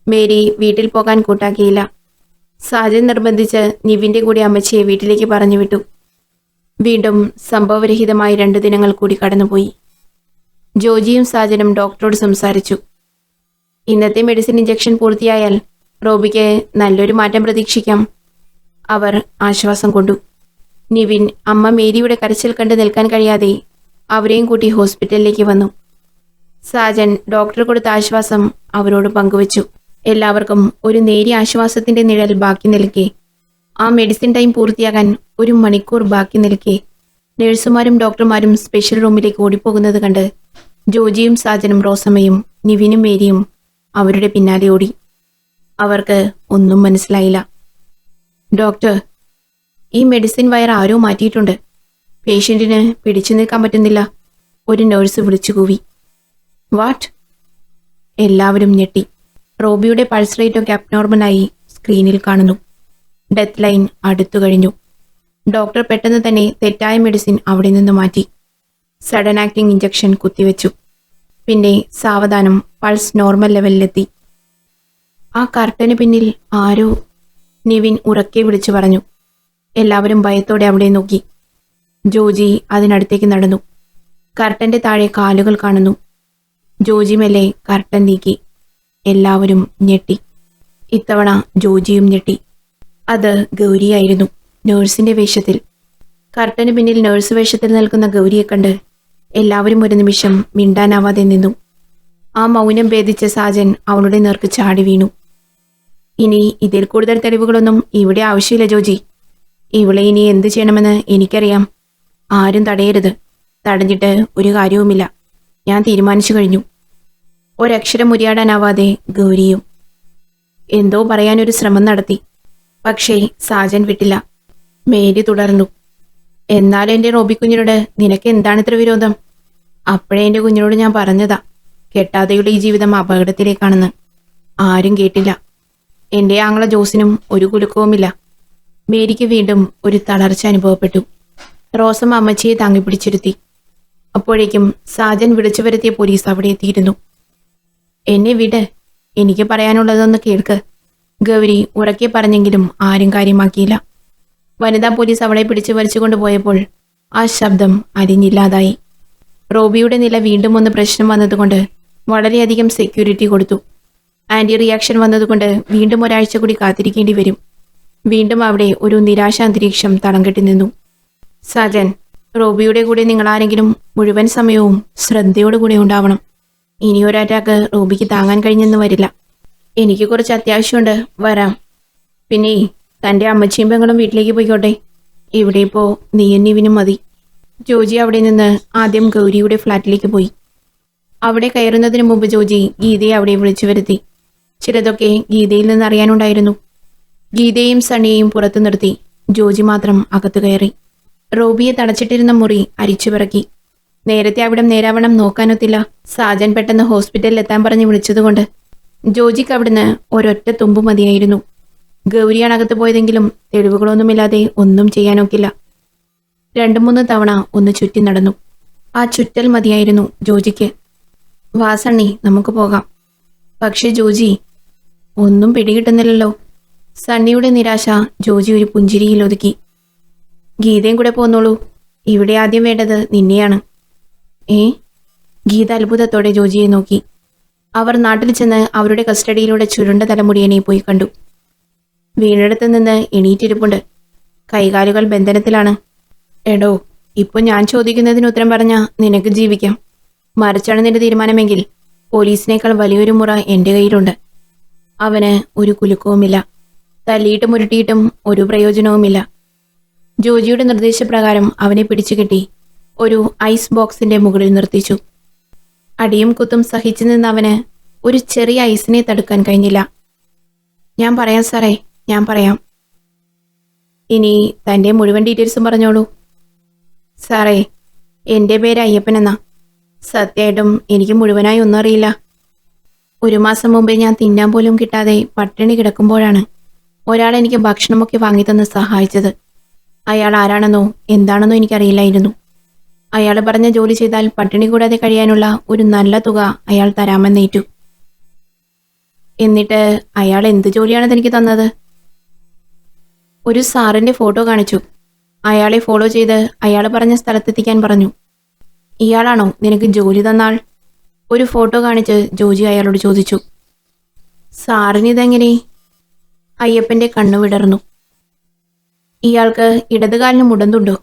മേരി വീട്ടിൽ പോകാൻ കൂട്ടാക്കിയില്ല. സാജൻ നിർബന്ധിച്ച് നിവിന്റെ കൂടി അമ്മച്ചിയെ വീട്ടിലേക്ക് പറഞ്ഞു വിട്ടു. വീണ്ടും സംഭവരഹിതമായി 2 ദിനങ്ങൾ കൂടി കടന്നുപോയി. ജോജിയും സാജനും ഡോക്ടറോട് സംസാരിച്ചു. ഇന്നത്തെ മെഡിസിൻ ഇഞ്ചക്ഷൻ പൂർത്തിയായാൽ റോബിക്ക് നല്ലൊരു മാറ്റം പ്രതീക്ഷിക്കാം. അവർ ആശ്വാസം കൊണ്ടു. നിവിൻ അമ്മ മേരിയുടെ കരച്ചിൽ കണ്ട് നിൽക്കാൻ കഴിയാതെ അവരെയും കൂട്ടി ഹോസ്പിറ്റലിലേക്ക് വന്നു. സാജൻ ഡോക്ടർ കൊടുത്ത ആശ്വാസം അവരോട് പങ്കുവച്ചു. എല്ലാവർക്കും ഒരു നേരിയ ആശ്വാസത്തിന്റെ നിഴൽ ബാക്കി നിൽക്കെ, ആ മെഡിസിൻ ടൈം പൂർത്തിയാകാൻ 1 മണിക്കൂർ ബാക്കി നിൽക്കെ, നഴ്സുമാരും ഡോക്ടർമാരും സ്പെഷ്യൽ റൂമിലേക്ക് ഓടിപ്പോകുന്നത് കണ്ട് ജോജിയും സാജനും റോസമ്മയും നിവിനും മേരിയും അവരുടെ പിന്നാലെ ഓടി. അവർക്ക് ഒന്നും മനസ്സിലായില്ല. ഡോക്ടർ, ഈ മെഡിസിൻ വയർ ആരോ മാറ്റിയിട്ടുണ്ട്. പേഷ്യന്റിന് പിടിച്ചു നിൽക്കാൻ പറ്റുന്നില്ല, ഒരു നഴ്സ് വിളിച്ചു കൂവി. വാട്ട്? എല്ലാവരും ഞെട്ടി. റോബിയുടെ പൾസ് റേറ്റൊക്കെ അബ്നോർമലായി സ്ക്രീനിൽ കാണുന്നു. ഡെത്ത് ലൈൻ അടുത്തു കഴിഞ്ഞു. ഡോക്ടർ പെട്ടെന്ന് തന്നെ തെറ്റായ മെഡിസിൻ അവിടെ നിന്ന് മാറ്റി. സഡൻ ആക്ടിംഗ് ഇഞ്ചക്ഷൻ കുത്തിവെച്ചു. പിന്നെ സാവധാനം പൾസ് നോർമൽ ലെവലിലെത്തി. ആ കർട്ടന് പിന്നിൽ ആരോ, നിവിൻ ഉറക്കെ വിളിച്ചു പറഞ്ഞു. എല്ലാവരും ഭയത്തോടെ അവിടെ നോക്കി. ജോജി അതിനടുത്തേക്ക് നടന്നു. കർട്ടന്റെ താഴെ കാലുകൾ കാണുന്നു. ജോജി മെല്ലെ കർട്ടൻ നീക്കി. എല്ലാവരും ഞെട്ടി. ഇത്തവണ ജോജിയും ഞെട്ടി. അത് ഗൗരിയായിരുന്നു, നേഴ്സിന്റെ വേഷത്തിൽ. കർട്ടന് പിന്നിൽ നേഴ്സ് വേഷത്തിൽ നിൽക്കുന്ന ഗൗരിയെ കണ്ട് എല്ലാവരും ഒരു നിമിഷം മിണ്ടാനാവാതെ നിന്നു. ആ മൗനം ഭേദിച്ച സാജൻ അവളുടെ നേർക്ക് ചാടി വീണു. ഇനി ഇതിൽ കൂടുതൽ തെളിവുകളൊന്നും ഇവിടെ ആവശ്യമില്ല ജോജി. ഇവളെ ഇനി എന്ത് ചെയ്യണമെന്ന് എനിക്കറിയാം. ആരും തടയരുത്. തടഞ്ഞിട്ട് ഒരു കാര്യവുമില്ല. ഞാൻ തീരുമാനിച്ചു കഴിഞ്ഞു. ഒരക്ഷരം ഉരിയാടാനാവാതെ ഗൗരിയും. എന്തോ പറയാനൊരു ശ്രമം നടത്തി. പക്ഷേ സാജൻ വിട്ടില്ല. മേരി തുടർന്നു. എന്നാൽ എൻ്റെ റോബിക്കുഞ്ഞിനോട് നിനക്ക് എന്താണ് ഇത്ര വിരോധം? അപ്പോഴേ എൻ്റെ കുഞ്ഞിനോട് ഞാൻ പറഞ്ഞതാ, കെട്ടാതെയുള്ള ഈ ജീവിതം അപകടത്തിലേക്കാണെന്ന്. ആരും കേട്ടില്ല. എൻ്റെ ആങ്ങള ജോസിനും ഒരു കുലുക്കവുമില്ല. മേരിക്ക് വീണ്ടും ഒരു തളർച്ച അനുഭവപ്പെട്ടു. റോസമ്മ അമ്മച്ചിയെ താങ്ങിപ്പിടിച്ചിരുത്തി. അപ്പോഴേക്കും സാജൻ വിളിച്ചു വരുത്തിയ പോലീസ് അവിടെ എത്തിയിരുന്നു. എന്നെ വിട്, എനിക്ക് പറയാനുള്ളതൊന്ന് കേൾക്ക്, ഗൗരി ഉറക്കെ പറഞ്ഞെങ്കിലും ആരും കാര്യമാക്കിയില്ല. വനിതാ പോലീസ് അവളെ പിടിച്ചു വലിച്ചു കൊണ്ടുപോയപ്പോൾ ആ ശബ്ദം അരിഞ്ഞില്ലാതായി. റോബിയുടെ നില വീണ്ടും ഒന്ന് പ്രശ്നം വന്നതുകൊണ്ട് വളരെയധികം സെക്യൂരിറ്റി കൊടുത്തു. ആന്റി റിയാക്ഷൻ വന്നതുകൊണ്ട് വീണ്ടും ഒരാഴ്ച കൂടി കാത്തിരിക്കേണ്ടി വരും. വീണ്ടും അവിടെ ഒരു നിരാശ അന്തരീക്ഷം തളം കെട്ടി നിന്നു. സാജൻ, റോബിയുടെ കൂടെ നിങ്ങളാരെങ്കിലും മുഴുവൻ സമയവും ശ്രദ്ധയോടുകൂടെ ഉണ്ടാവണം. ഇനിയൊരു അറ്റാക്ക് റോബിക്ക് താങ്ങാൻ കഴിഞ്ഞെന്ന് വരില്ല. എനിക്ക് കുറച്ച് അത്യാവശ്യമുണ്ട്, വരാം. പിന്നെ തൻ്റെ അമ്മച്ചിയും പെങ്ങളും വീട്ടിലേക്ക് പോയിക്കോട്ടെ. ഇവിടെ ഇപ്പോൾ നീയും നിവിനും മതി. ജോജി അവിടെ നിന്ന് ആദ്യം ഗൗരിയുടെ ഫ്ലാറ്റിലേക്ക് പോയി. അവിടെ കയറുന്നതിന് മുമ്പ് ജോജി ഗീതയെ അവിടെ വിളിച്ചു വരുത്തി. ചിലതൊക്കെ ഗീതയിൽ നിന്ന് അറിയാനുണ്ടായിരുന്നു. ഗീതയും സണ്ണിയെയും പുറത്തു നിർത്തി ജോജി മാത്രം അകത്തു കയറി. റോബിയെ തടച്ചിട്ടിരുന്ന മുറി അരിച്ചുപിറക്കി. നേരത്തെ അവിടം നേരാവണ്ണം നോക്കാനൊത്തില്ല. സാജൻ പെട്ടെന്ന് ഹോസ്പിറ്റലിൽ എത്താൻ പറഞ്ഞ് വിളിച്ചതുകൊണ്ട് ജോജിക്ക് അവിടുന്ന് ഒരൊറ്റ തുമ്പ് മതിയായിരുന്നു. ഗൗരിയാണ് അകത്ത് പോയതെങ്കിലും തെളിവുകളൊന്നുമില്ലാതെ ഒന്നും ചെയ്യാനൊക്കില്ല. 2-3 തവണ ഒന്ന് ചുറ്റി നടന്നു. ആ ചുറ്റൽ മതിയായിരുന്നു ജോജിക്ക്. വാസണ്ണി, നമുക്ക് പോകാം. പക്ഷെ ജോജി, ഒന്നും പിടികിട്ടുന്നില്ലല്ലോ. സണ്ണിയുടെ നിരാശ ജോജി ഒരു പുഞ്ചിരിയിൽ ഒതുക്കി. ഗീതയും കൂടെ പോന്നോളൂ. ഇവിടെ ആദ്യം വേണ്ടത് നിന്നെയാണ്. ഗീത അത്ഭുതത്തോടെ ജോജിയെ നോക്കി. അവർ നാട്ടിൽ ചെന്ന് അവരുടെ കസ്റ്റഡിയിലൂടെ ചുരുണ്ട തലമുടിയനെ പോയി കണ്ടു. വീണിടത്ത് നിന്ന് എണീറ്റിരിപ്പുണ്ട്. കൈകാലുകൾ ബന്ധനത്തിലാണ്. എടോ, ഇപ്പൊ ഞാൻ ചോദിക്കുന്നതിന് ഉത്തരം പറഞ്ഞാ നിനക്ക് ജീവിക്കാം. മറിച്ചാണ് നിന്റെ തീരുമാനമെങ്കിൽ പോലീസിനേക്കാൾ വലിയൊരു മുറ എന്റെ കയ്യിലുണ്ട്. അവന് ഒരു കുലുക്കവുമില്ല. തല്ലിയിട്ടും ഉരുട്ടിയിട്ടും ഒരു പ്രയോജനവുമില്ല. ജോജിയുടെ നിർദ്ദേശപ്രകാരം അവനെ പിടിച്ചുകെട്ടി ഒരു ഐസ് ബോക്സിന്റെ മുകളിൽ നിർത്തിച്ചു. അടിയും കുത്തും സഹിച്ചു നിന്ന അവന് ഒരു ചെറിയ ഐസിനെ തടുക്കാൻ കഴിഞ്ഞില്ല. ഞാൻ പറയാം സാറേ, ഞാൻ പറയാം. ഇനി തന്റെ മുഴുവൻ ഡീറ്റെയിൽസും പറഞ്ഞോളൂ. സാറേ, എൻ്റെ പേര് അയ്യപ്പൻ എന്നാ. സത്യമായിട്ടും എനിക്ക് മുഴുവനായി ഒന്നും അറിയില്ല. 1 മാസം മുമ്പേ ഞാൻ തിന്നാൻ പോലും കിട്ടാതെ പട്ടിണി കിടക്കുമ്പോഴാണ് ഒരാൾ എനിക്ക് ഭക്ഷണമൊക്കെ വാങ്ങിത്തന്ന് സഹായിച്ചത്. അയാൾ ആരാണെന്നോ എന്താണെന്നോ എനിക്കറിയില്ലായിരുന്നു. അയാൾ പറഞ്ഞ ജോലി ചെയ്താൽ പട്ടിണി കൂടാതെ കഴിയാനുള്ള ഒരു നല്ല തുക അയാൾ തരാമെന്നേറ്റു. എന്നിട്ട് അയാൾ എന്ത് ജോലിയാണ് തനിക്ക് തന്നത്? ഒരു സാറിന്റെ ഫോട്ടോ കാണിച്ചു. അയാളെ ഫോളോ ചെയ്ത് അയാൾ പറഞ്ഞ സ്ഥലത്തെത്തിക്കാൻ പറഞ്ഞു. ഇയാളാണോ നിനക്ക് ജോലി തന്നാൾ? ഒരു ഫോട്ടോ കാണിച്ച് ജോജി അയാളോട് ചോദിച്ചു. സാറിനിതെങ്ങനെ? അയ്യപ്പന്റെ കണ്ണു വിടർന്നു. ഇയാൾക്ക് ഇടതുകാലിന് മുടന്തുണ്ടോ?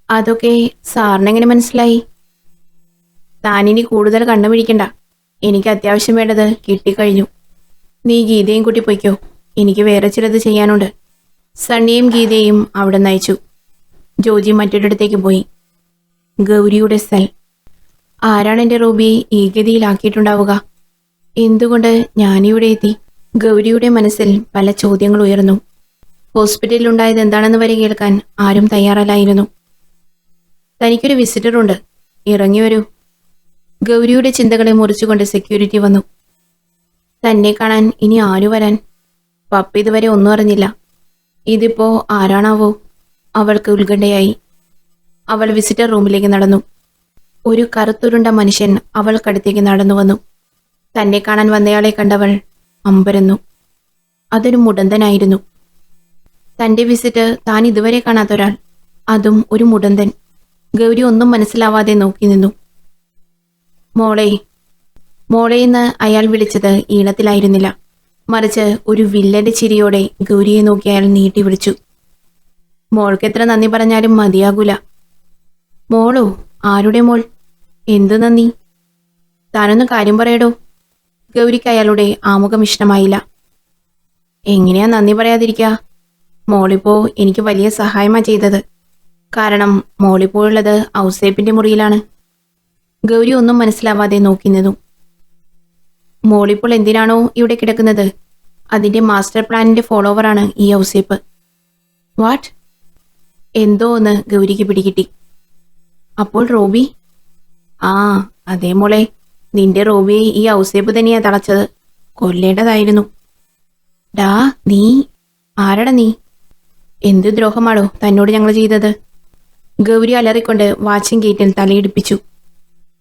അതൊക്കെ സാറിനെങ്ങനെ മനസ്സിലായി? താനിനി കൂടുതൽ കണ്ണു പിടിക്കണ്ട. എനിക്ക് അത്യാവശ്യം വേണ്ടത് കിട്ടിക്കഴിഞ്ഞു. നീ ഗീതയും കൂട്ടി പൊയ്ക്കോ. എനിക്ക് വേറെ ചിലത് ചെയ്യാനുണ്ട്. സണ്ണിയും ഗീതയും അവിടെ നയിച്ചു. ജോജി മറ്റൊരിടത്തേക്ക് പോയി. ഗൗരിയുടെ സെൽ. ആരാണ് എൻ്റെ റൂബിയെ ഈ ഗതിയിലാക്കിയിട്ടുണ്ടാവുക? എന്തുകൊണ്ട് ഞാനിവിടെ എത്തി? ഗൗരിയുടെ മനസ്സിൽ പല ചോദ്യങ്ങൾ ഉയർന്നു. ഹോസ്പിറ്റലിലുണ്ടായത് എന്താണെന്ന് വരെ കേൾക്കാൻ ആരും തയ്യാറല്ലായിരുന്നു. തനിക്കൊരു വിസിറ്ററുണ്ട്, ഇറങ്ങി വരൂ. ഗൗരിയുടെ ചിന്തകളെ മുറിച്ചുകൊണ്ട് സെക്യൂരിറ്റി വന്നു. തന്നെ കാണാൻ ഇനി ആരു വരാൻ? പപ്പ ഇതുവരെ ഒന്നും അറിഞ്ഞില്ല. ഇതിപ്പോ ആരാണാവോ? അവൾക്ക് ഉത്കണ്ഠയായി. അവൾ വിസിറ്റർ റൂമിലേക്ക് നടന്നു. ഒരു കറുത്തുരുണ്ട മനുഷ്യൻ അവൾക്കടുത്തേക്ക് നടന്നു വന്നു. തന്നെ കാണാൻ വന്നയാളെ കണ്ടവൾ അമ്പരന്നു. അതൊരു മുടന്തനായിരുന്നു. തന്റെ വിസിറ്റ് താൻ ഇതുവരെ കാണാത്തൊരാൾ, അതും ഒരു മുടന്തൻ. ഗൗരി ഒന്നും മനസ്സിലാവാതെ നോക്കി നിന്നു. മോളെ, മോളെയെന്ന് അയാൾ വിളിച്ചത് ഈണത്തിലായിരുന്നില്ല. മറിച്ച് ഒരു വില്ലന്റെ ചിരിയോടെ ഗൗരിയെ നോക്കി അയാൾ നീട്ടി വിളിച്ചു. മോൾക്ക് എത്ര നന്ദി പറഞ്ഞാലും മതിയാകൂല. മോളോ? ആരുടെ മോൾ? എന്തു നന്ദി? താനൊന്ന് കാര്യം പറയടോ. ഗൗരിക്ക് അയാളുടെ ആമുഖം ഇഷ്ടമായില്ല. എങ്ങനെയാ നന്ദി പറയാതിരിക്കുക? മോളിപ്പോ എനിക്ക് വലിയ സഹായമാ ചെയ്തത്. കാരണം മോളിപ്പോഴുള്ളത് ഔസേപ്പിന്റെ മുറിയിലാണ്. ഗൗരി ഒന്നും മനസ്സിലാവാതെ നോക്കി നിന്നു. മോളിപ്പോൾ എന്തിനാണോ ഇവിടെ കിടക്കുന്നത് അതിന്റെ മാസ്റ്റർ പ്ലാനിന്റെ ഫോളോവറാണ് ഈ ഔസേപ്പ്. വാട്ട്? എന്തോ ഒന്ന് ഗൗരിക്ക് പിടികിട്ടി. അപ്പോൾ റോബി? ആ അതേ മോളെ, നിന്റെ റോബിയെ ഈ ഔസേപ്പ് തന്നെയാ തളച്ചത്. കൊല്ലേണ്ടതായിരുന്നു. ഡാ നീ ആരടാ നീ? എന്ത് ദ്രോഹമാണോ തന്നോട് ഞങ്ങൾ ചെയ്തത്? ഗൗരി അലറിക്കൊണ്ട് വാച്ചിങ് ഗേറ്റിൽ തലയിടിപ്പിച്ചു.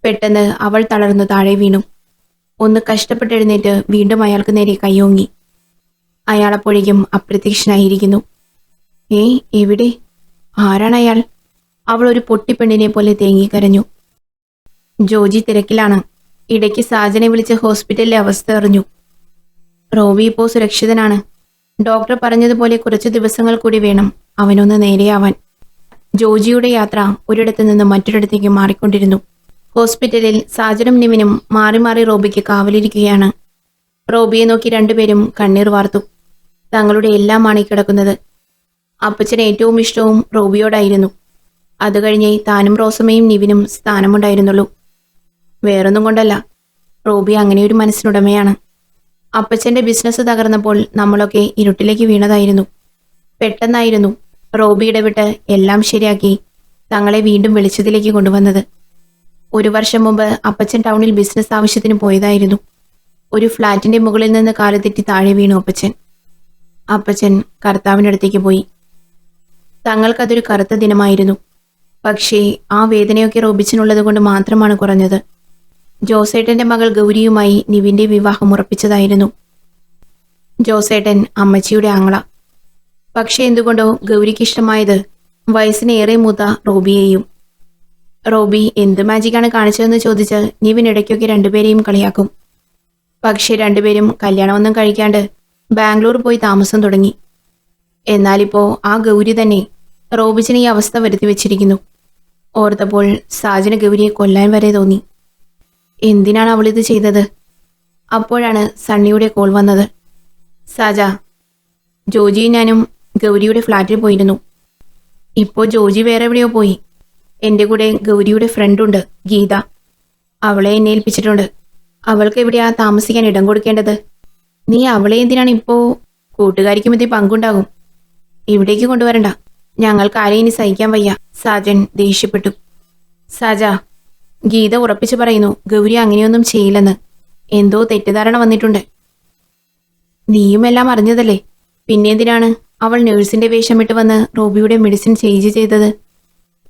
പെട്ടെന്ന് അവൾ തളർന്നു താഴെ വീണു. ഒന്ന് കഷ്ടപ്പെട്ടെഴുന്നേറ്റ് വീണ്ടും അയാൾക്ക് നേരെ കൈയോങ്ങി. അയാളപ്പോഴേക്കും അപ്രത്യക്ഷനായിരിക്കുന്നു. എവിടെ? ആരാണ് അയാൾ? അവൾ ഒരു പൊട്ടിപ്പെണ്ണിനെ പോലെ തേങ്ങിക്കരഞ്ഞു. ജോജി തിരക്കിലാണ്. ഇടയ്ക്ക് സാജനെ വിളിച്ച് ഹോസ്പിറ്റലിലെ അവസ്ഥ അറിഞ്ഞു. റോബി ഇപ്പോൾ സുരക്ഷിതനാണ്. ഡോക്ടർ പറഞ്ഞതുപോലെ കുറച്ചു ദിവസങ്ങൾ കൂടി വേണം അവനൊന്ന് നേരെയാവാൻ. ജോജിയുടെ യാത്ര ഒരിടത്തു നിന്ന് മറ്റൊരിടത്തേക്ക് മാറിക്കൊണ്ടിരുന്നു. ഹോസ്പിറ്റലിൽ സാജനും നിവിനും മാറി മാറി റോബിക്ക് കാവലിരിക്കുകയാണ്. റോബിയെ നോക്കി രണ്ടുപേരും കണ്ണീർ വാർത്തു. തങ്ങളുടെ എല്ലാമാണ് ഈ കിടക്കുന്നത്. അപ്പച്ചന് ഏറ്റവും ഇഷ്ടവും റോബിയോടായിരുന്നു. അത് കഴിഞ്ഞേ താനും റോസമ്മയും നിവിനും സ്ഥാനമുണ്ടായിരുന്നുള്ളൂ. വേറൊന്നും കൊണ്ടല്ല, റോബി അങ്ങനെയൊരു മനസ്സിനുടമയാണ്. അപ്പച്ചന്റെ ബിസിനസ് തകർന്നപ്പോൾ നമ്മളൊക്കെ ഇരുട്ടിലേക്ക് വീണതായിരുന്നു. പെട്ടെന്നായിരുന്നു റോബി ഇടപെട്ട് എല്ലാം ശരിയാക്കി തങ്ങളെ വീണ്ടും വെളിച്ചത്തിലേക്ക് കൊണ്ടുവന്നത്. 1 വർഷം മുമ്പ് അപ്പച്ചൻ ടൗണിൽ ബിസിനസ് ആവശ്യത്തിന് പോയതായിരുന്നു. ഒരു ഫ്ലാറ്റിന്റെ മുകളിൽ നിന്ന് കാല് തെറ്റി താഴെ വീണു അപ്പച്ചൻ. അപ്പച്ചൻ കർത്താവിൻ്റെ അടുത്തേക്ക് പോയി. തങ്ങൾക്കതൊരു കറുത്ത ദിനമായിരുന്നു. പക്ഷേ ആ വേദനയൊക്കെ റോബിച്ചിനുള്ളത് കൊണ്ട് മാത്രമാണ് കുറഞ്ഞത്. ജോസേട്ടന്റെ മകൾ ഗൗരിയുമായി നിവിന്റെ വിവാഹം ഉറപ്പിച്ചതായിരുന്നു. ജോസേട്ടൻ അമ്മച്ചിയുടെ ആങ്ങള. പക്ഷെ എന്തുകൊണ്ടോ ഗൗരിക്ക് ഇഷ്ടമായത് വയസ്സിനേറെ മൂത്ത റോബിയെയും. റോബി എന്ത് മാജിക്കാണ് കാണിച്ചതെന്ന് ചോദിച്ച് നിവിൻ ഇടയ്ക്കൊക്കെ രണ്ടുപേരെയും കളിയാക്കും. പക്ഷെ രണ്ടുപേരും കല്യാണമൊന്നും കഴിക്കാണ്ട് ബാംഗ്ലൂർ പോയി താമസം തുടങ്ങി. എന്നാലിപ്പോ ആ ഗൗരി തന്നെ റോബിച്ചിന് ഈ അവസ്ഥ വരുത്തി വെച്ചിരിക്കുന്നു. ഓർത്തപ്പോൾ സാജന് ഗൗരിയെ കൊല്ലാൻ വരെ തോന്നി. എന്തിനാണ് അവളിത് ചെയ്തത്? അപ്പോഴാണ് സണ്ണിയുടെ കോൾ വന്നത്. സാജ, ജോജിയും ഞാനും ഗൗരിയുടെ ഫ്ലാറ്റിൽ പോയിരുന്നു. ഇപ്പോൾ ജോജി വേറെ എവിടെയോ പോയി. എൻ്റെ കൂടെ ഗൗരിയുടെ ഫ്രണ്ടുണ്ട്, ഗീത. അവളെ എന്നെ ഏൽപ്പിച്ചിട്ടുണ്ട്. അവൾക്ക് എവിടെയാ താമസിക്കാൻ ഇടം കൊടുക്കേണ്ടത്? നീ അവളെ എന്തിനാണ് ഇപ്പോ? കൂട്ടുകാരിക്കും ഇതിൽ പങ്കുണ്ടാകും. ഇവിടേക്ക് കൊണ്ടുവരണ്ട. ഞങ്ങൾക്ക് ആരെയും ഇനി സഹിക്കാൻ വയ്യ. സാജൻ ദേഷ്യപ്പെട്ടു. സാജ, ഗീത ഉറപ്പിച്ചു പറയുന്നു ഗൗരി അങ്ങനെയൊന്നും ചെയ്യില്ലെന്ന്. എന്തോ തെറ്റിദ്ധാരണ വന്നിട്ടുണ്ട്. നീയും എല്ലാം അറിഞ്ഞതല്ലേ? പിന്നെന്തിനാണ് അവൾ നഴ്സിന്റെ വേഷമിട്ട് വന്ന് റോബിയുടെ മെഡിസിൻ ചേഞ്ച് ചെയ്തത്?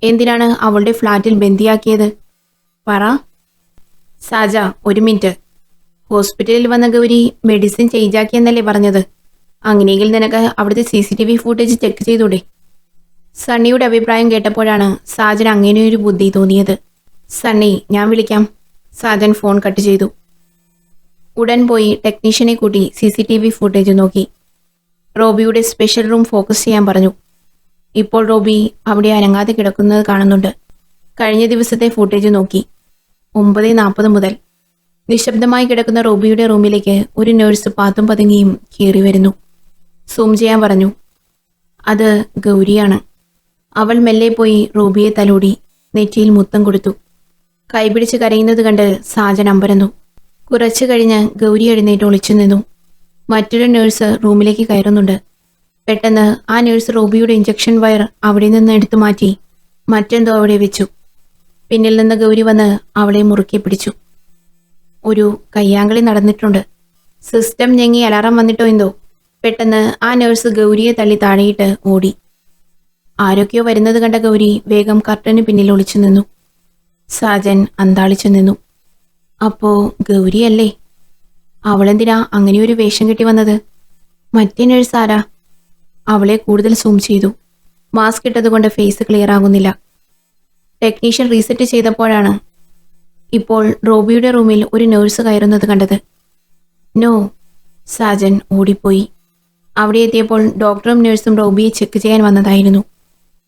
എന്തിനാണ് അവളുടെ ഫ്ലാറ്റിൽ ബന്ദിയാക്കിയത്? പറ. സാജ, 1 മിനിറ്റ്. ഹോസ്പിറ്റലിൽ വന്ന ഗൗരി മെഡിസിൻ ചേഞ്ചാക്കിയെന്നല്ലേ പറഞ്ഞത്? അങ്ങനെയെങ്കിൽ നിനക്ക് അവിടുത്തെ CCTV ഫുട്ടേജ് ചെക്ക് ചെയ്തൂടെ? സണ്ണിയുടെ അഭിപ്രായം കേട്ടപ്പോഴാണ് സാജൻ അങ്ങനെയൊരു ബുദ്ധി തോന്നിയത്. സണ്ണി, ഞാൻ വിളിക്കാം. സാജൻ ഫോൺ കട്ട് ചെയ്തു. ഉടൻ പോയി ടെക്നീഷ്യനെ കൂട്ടി CCTV ഫുട്ടേജ് നോക്കി. റോബിയുടെ സ്പെഷ്യൽ റൂം ഫോക്കസ് ചെയ്യാൻ പറഞ്ഞു. ഇപ്പോൾ റോബി അവിടെ അനങ്ങാതെ കിടക്കുന്നത് കാണുന്നുണ്ട്. കഴിഞ്ഞ ദിവസത്തെ ഫുട്ടേജ് നോക്കി. 9:40 മുതൽ നിശബ്ദമായി കിടക്കുന്ന റോബിയുടെ റൂമിലേക്ക് ഒരു നഴ്സ് പാത്തും പതുങ്ങിയും കയറി വരുന്നു. സൂം ചെയ്യാൻ പറഞ്ഞു. അത് ഗൗരിയാണ്. അവൾ മെല്ലെ പോയി റോബിയെ തലോടി നെറ്റിയിൽ മുത്തം കൊടുത്തു. കൈപിടിച്ച് കരയുന്നത് കണ്ട് സാജൻ അമ്പരന്നു. കുറച്ചു കഴിഞ്ഞ് ഗൗരി എഴുന്നേറ്റ് ഒളിച്ചു നിന്നു. മറ്റൊരു നഴ്സ് റൂമിലേക്ക് കയറുന്നുണ്ട്. പെട്ടെന്ന് ആ നഴ്സ് റോബിയുടെ ഇഞ്ചക്ഷൻ വയർ അവിടെ നിന്ന് എടുത്തു മാറ്റി മറ്റെന്തോ അവിടെ വെച്ചു. പിന്നിൽ നിന്ന് ഗൗരി വന്ന് അവളെ മുറുക്കി പിടിച്ചു. ഒരു കയ്യാങ്കളി നടന്നിട്ടുണ്ട്. സിസ്റ്റം ഞെങ്ങി അലാറം വന്നിട്ടോ എന്തോ. പെട്ടെന്ന് ആ നഴ്സ് ഗൗരിയെ തള്ളി താഴെയിട്ട് ഓടി. ആരൊക്കെയോ വരുന്നത് കണ്ട ഗൗരി വേഗം കർട്ടന് പിന്നിൽ ഒളിച്ചു നിന്നു. സാജൻ അന്താളിച്ചു നിന്നു. അപ്പോ ഗൗരിയല്ലേ? അവളെന്തിനാ അങ്ങനെയൊരു വേഷം കെട്ടി വന്നത്? മറ്റേ നഴ്സ് ആരാ? അവളെ കൂടുതൽ സൂം ചെയ്തു. മാസ്ക് ഇട്ടതുകൊണ്ട് ഫേസ് ക്ലിയർ ആകുന്നില്ല. ടെക്നീഷ്യൻ റീസെറ്റ് ചെയ്തപ്പോഴാണ് ഇപ്പോൾ റോബിയുടെ റൂമിൽ ഒരു നഴ്സ് കയറുന്നത് കണ്ടത്. നോ. സാജൻ ഓടിപ്പോയി. അവിടെ എത്തിയപ്പോൾ ഡോക്ടറും നഴ്സും റോബിയെ ചെക്ക് ചെയ്യാൻ വന്നതായിരുന്നു.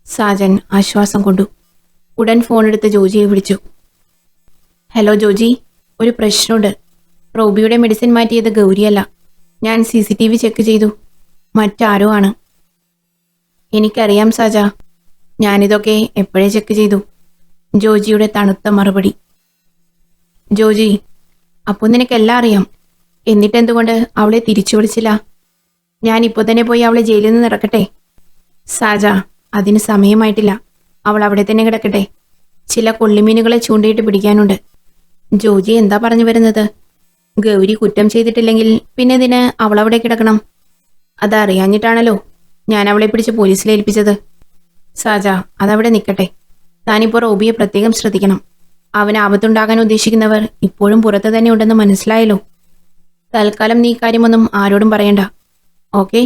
സാജൻ ആശ്വാസം കൊണ്ടു. ഉടൻ ഫോണെടുത്ത് ജോജിയെ വിളിച്ചു. ഹലോ ജോജി, ഒരു പ്രശ്നമുണ്ട്. റോബിയുടെ മെഡിസിൻ മാറ്റിയത് ഗൗരിയല്ല. ഞാൻ CCTV ചെക്ക് ചെയ്തു. മറ്റാരോ ആണ്. എനിക്കറിയാം സാജ. ഞാനിതൊക്കെ എപ്പോഴേ ചെക്ക് ചെയ്തു. ജോജിയുടെ തണുത്ത മറുപടി. ജോജി, അപ്പോൾ നിനക്കെല്ലാം അറിയാം. എന്നിട്ടെന്തുകൊണ്ട് അവളെ തിരിച്ചു വിളിച്ചില്ല? ഞാൻ ഇപ്പോൾ തന്നെ പോയി അവളെ ജയിലിൽ നിന്ന് ഇറക്കട്ടെ? സാജ, അതിന് സമയമായിട്ടില്ല. അവൾ അവിടെ തന്നെ കിടക്കട്ടെ. ചില കൊള്ളിമീനുകളെ ചൂണ്ടയിട്ട് പിടിക്കാനുണ്ട്. ജോജി എന്താ പറഞ്ഞു വരുന്നത്? ഗൗരി കുറ്റം ചെയ്തിട്ടില്ലെങ്കിൽ പിന്നെ ഇതിന് അവളവിടെ കിടക്കണം. അതറിയാഞ്ഞിട്ടാണല്ലോ ഞാൻ അവളെ പിടിച്ച് പോലീസിൽ ഏൽപ്പിച്ചത്. സാജ, അതവിടെ നിൽക്കട്ടെ. താനിപ്പോൾ റോബിയെ പ്രത്യേകം ശ്രദ്ധിക്കണം. അവന് ആപത്തുണ്ടാകാൻ ഉദ്ദേശിക്കുന്നവർ ഇപ്പോഴും പുറത്ത് തന്നെ ഉണ്ടെന്ന് മനസ്സിലായല്ലോ. തൽക്കാലം നീ കാര്യമൊന്നും ആരോടും പറയണ്ട. ഓക്കെ?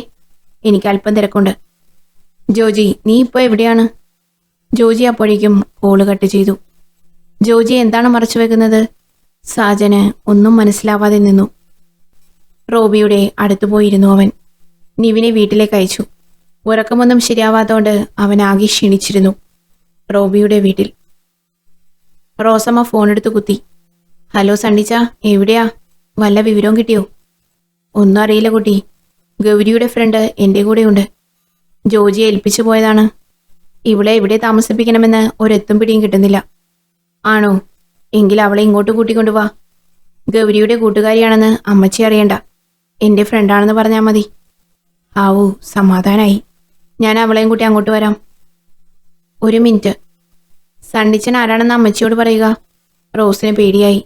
എനിക്ക് അല്പം തിരക്കുണ്ട്. ജോജി, നീ ഇപ്പോൾ എവിടെയാണ്? ജോജി അപ്പോഴേക്കും കോള് കട്ട് ചെയ്തു. ജോജി എന്താണ് മറച്ചു വെക്കുന്നത്? സാജന് ഒന്നും മനസ്സിലാവാതെ നിന്നു. റോബിയുടെ അടുത്തു പോയിരുന്നു അവൻ. നിവിനെ വീട്ടിലേക്ക് അയച്ചു. ഉറക്കമൊന്നും ശരിയാവാത്തോണ്ട് അവൻ ആകെ ക്ഷീണിച്ചിരുന്നു. റോബിയുടെ വീട്ടിൽ റോസമ്മ ഫോണെടുത്ത് കുത്തി. ഹലോ സണ്ണിച്ച, എവിടെയാ? വല്ല വിവരവും കിട്ടിയോ? ഒന്നും അറിയില്ല കുട്ടി. ഗൗരിയുടെ ഫ്രണ്ട് എൻ്റെ കൂടെയുണ്ട്. ജോജിയെ ഏൽപ്പിച്ചു പോയതാണ്. ഇവളെ എവിടെ താമസിപ്പിക്കണമെന്ന് ഒരെത്തും പിടിയും കിട്ടുന്നില്ല. ആണോ? എങ്കിൽ അവളെ ഇങ്ങോട്ട് കൂട്ടിക്കൊണ്ടുവാ. ഗൗരിയുടെ കൂട്ടുകാരിയാണെന്ന് അമ്മച്ചി അറിയണ്ട. എൻ്റെ ഫ്രണ്ടാണെന്ന് പറഞ്ഞാൽ മതി. ആവൂ, സമാധാനായി. ഞാൻ അവളെയും കൂട്ടി അങ്ങോട്ട് വരാം. ഒരു മിനിറ്റ്. സണ്ണിച്ചൻ ആരാണെന്ന് അമ്മച്ചിയോട് പറയുക. റോസിന് പേടിയായി.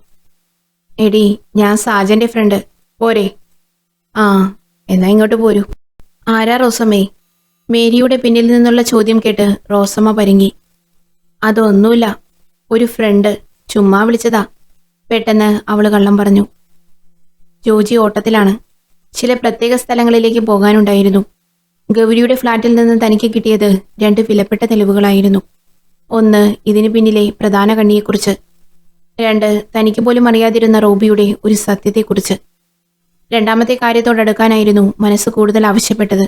എടി, ഞാൻ സാജന്റെ ഫ്രണ്ട്. പോരെ? ആ, എന്നാ ഇങ്ങോട്ട് പോരൂ. ആരാ റോസമ്മേ? മേരിയുടെ പിന്നിൽ നിന്നുള്ള ചോദ്യം കേട്ട് റോസമ്മ പരുങ്ങി. അതൊന്നുമില്ല, ഒരു ഫ്രണ്ട്, ചുമ്മാ വിളിച്ചതാ. പെട്ടെന്ന് അവള് കള്ളം പറഞ്ഞു. ജോജി ഓട്ടത്തിലാണ്. ചില പ്രത്യേക സ്ഥലങ്ങളിലേക്ക് പോകാനുണ്ടായിരുന്നു. ഗൗരിയുടെ ഫ്ളാറ്റിൽ നിന്ന് തനിക്ക് കിട്ടിയത് 2 വിലപ്പെട്ട തെളിവുകളായിരുന്നു. ഒന്ന്, ഇതിനു പിന്നിലെ പ്രധാന കണ്ണിയെക്കുറിച്ച്. 2, തനിക്ക് പോലും അറിയാതിരുന്ന റോബിയുടെ ഒരു സത്യത്തെക്കുറിച്ച്. രണ്ടാമത്തെ കാര്യത്തോടടുക്കാനായിരുന്നു മനസ്സ് കൂടുതൽ ആവശ്യപ്പെട്ടത്.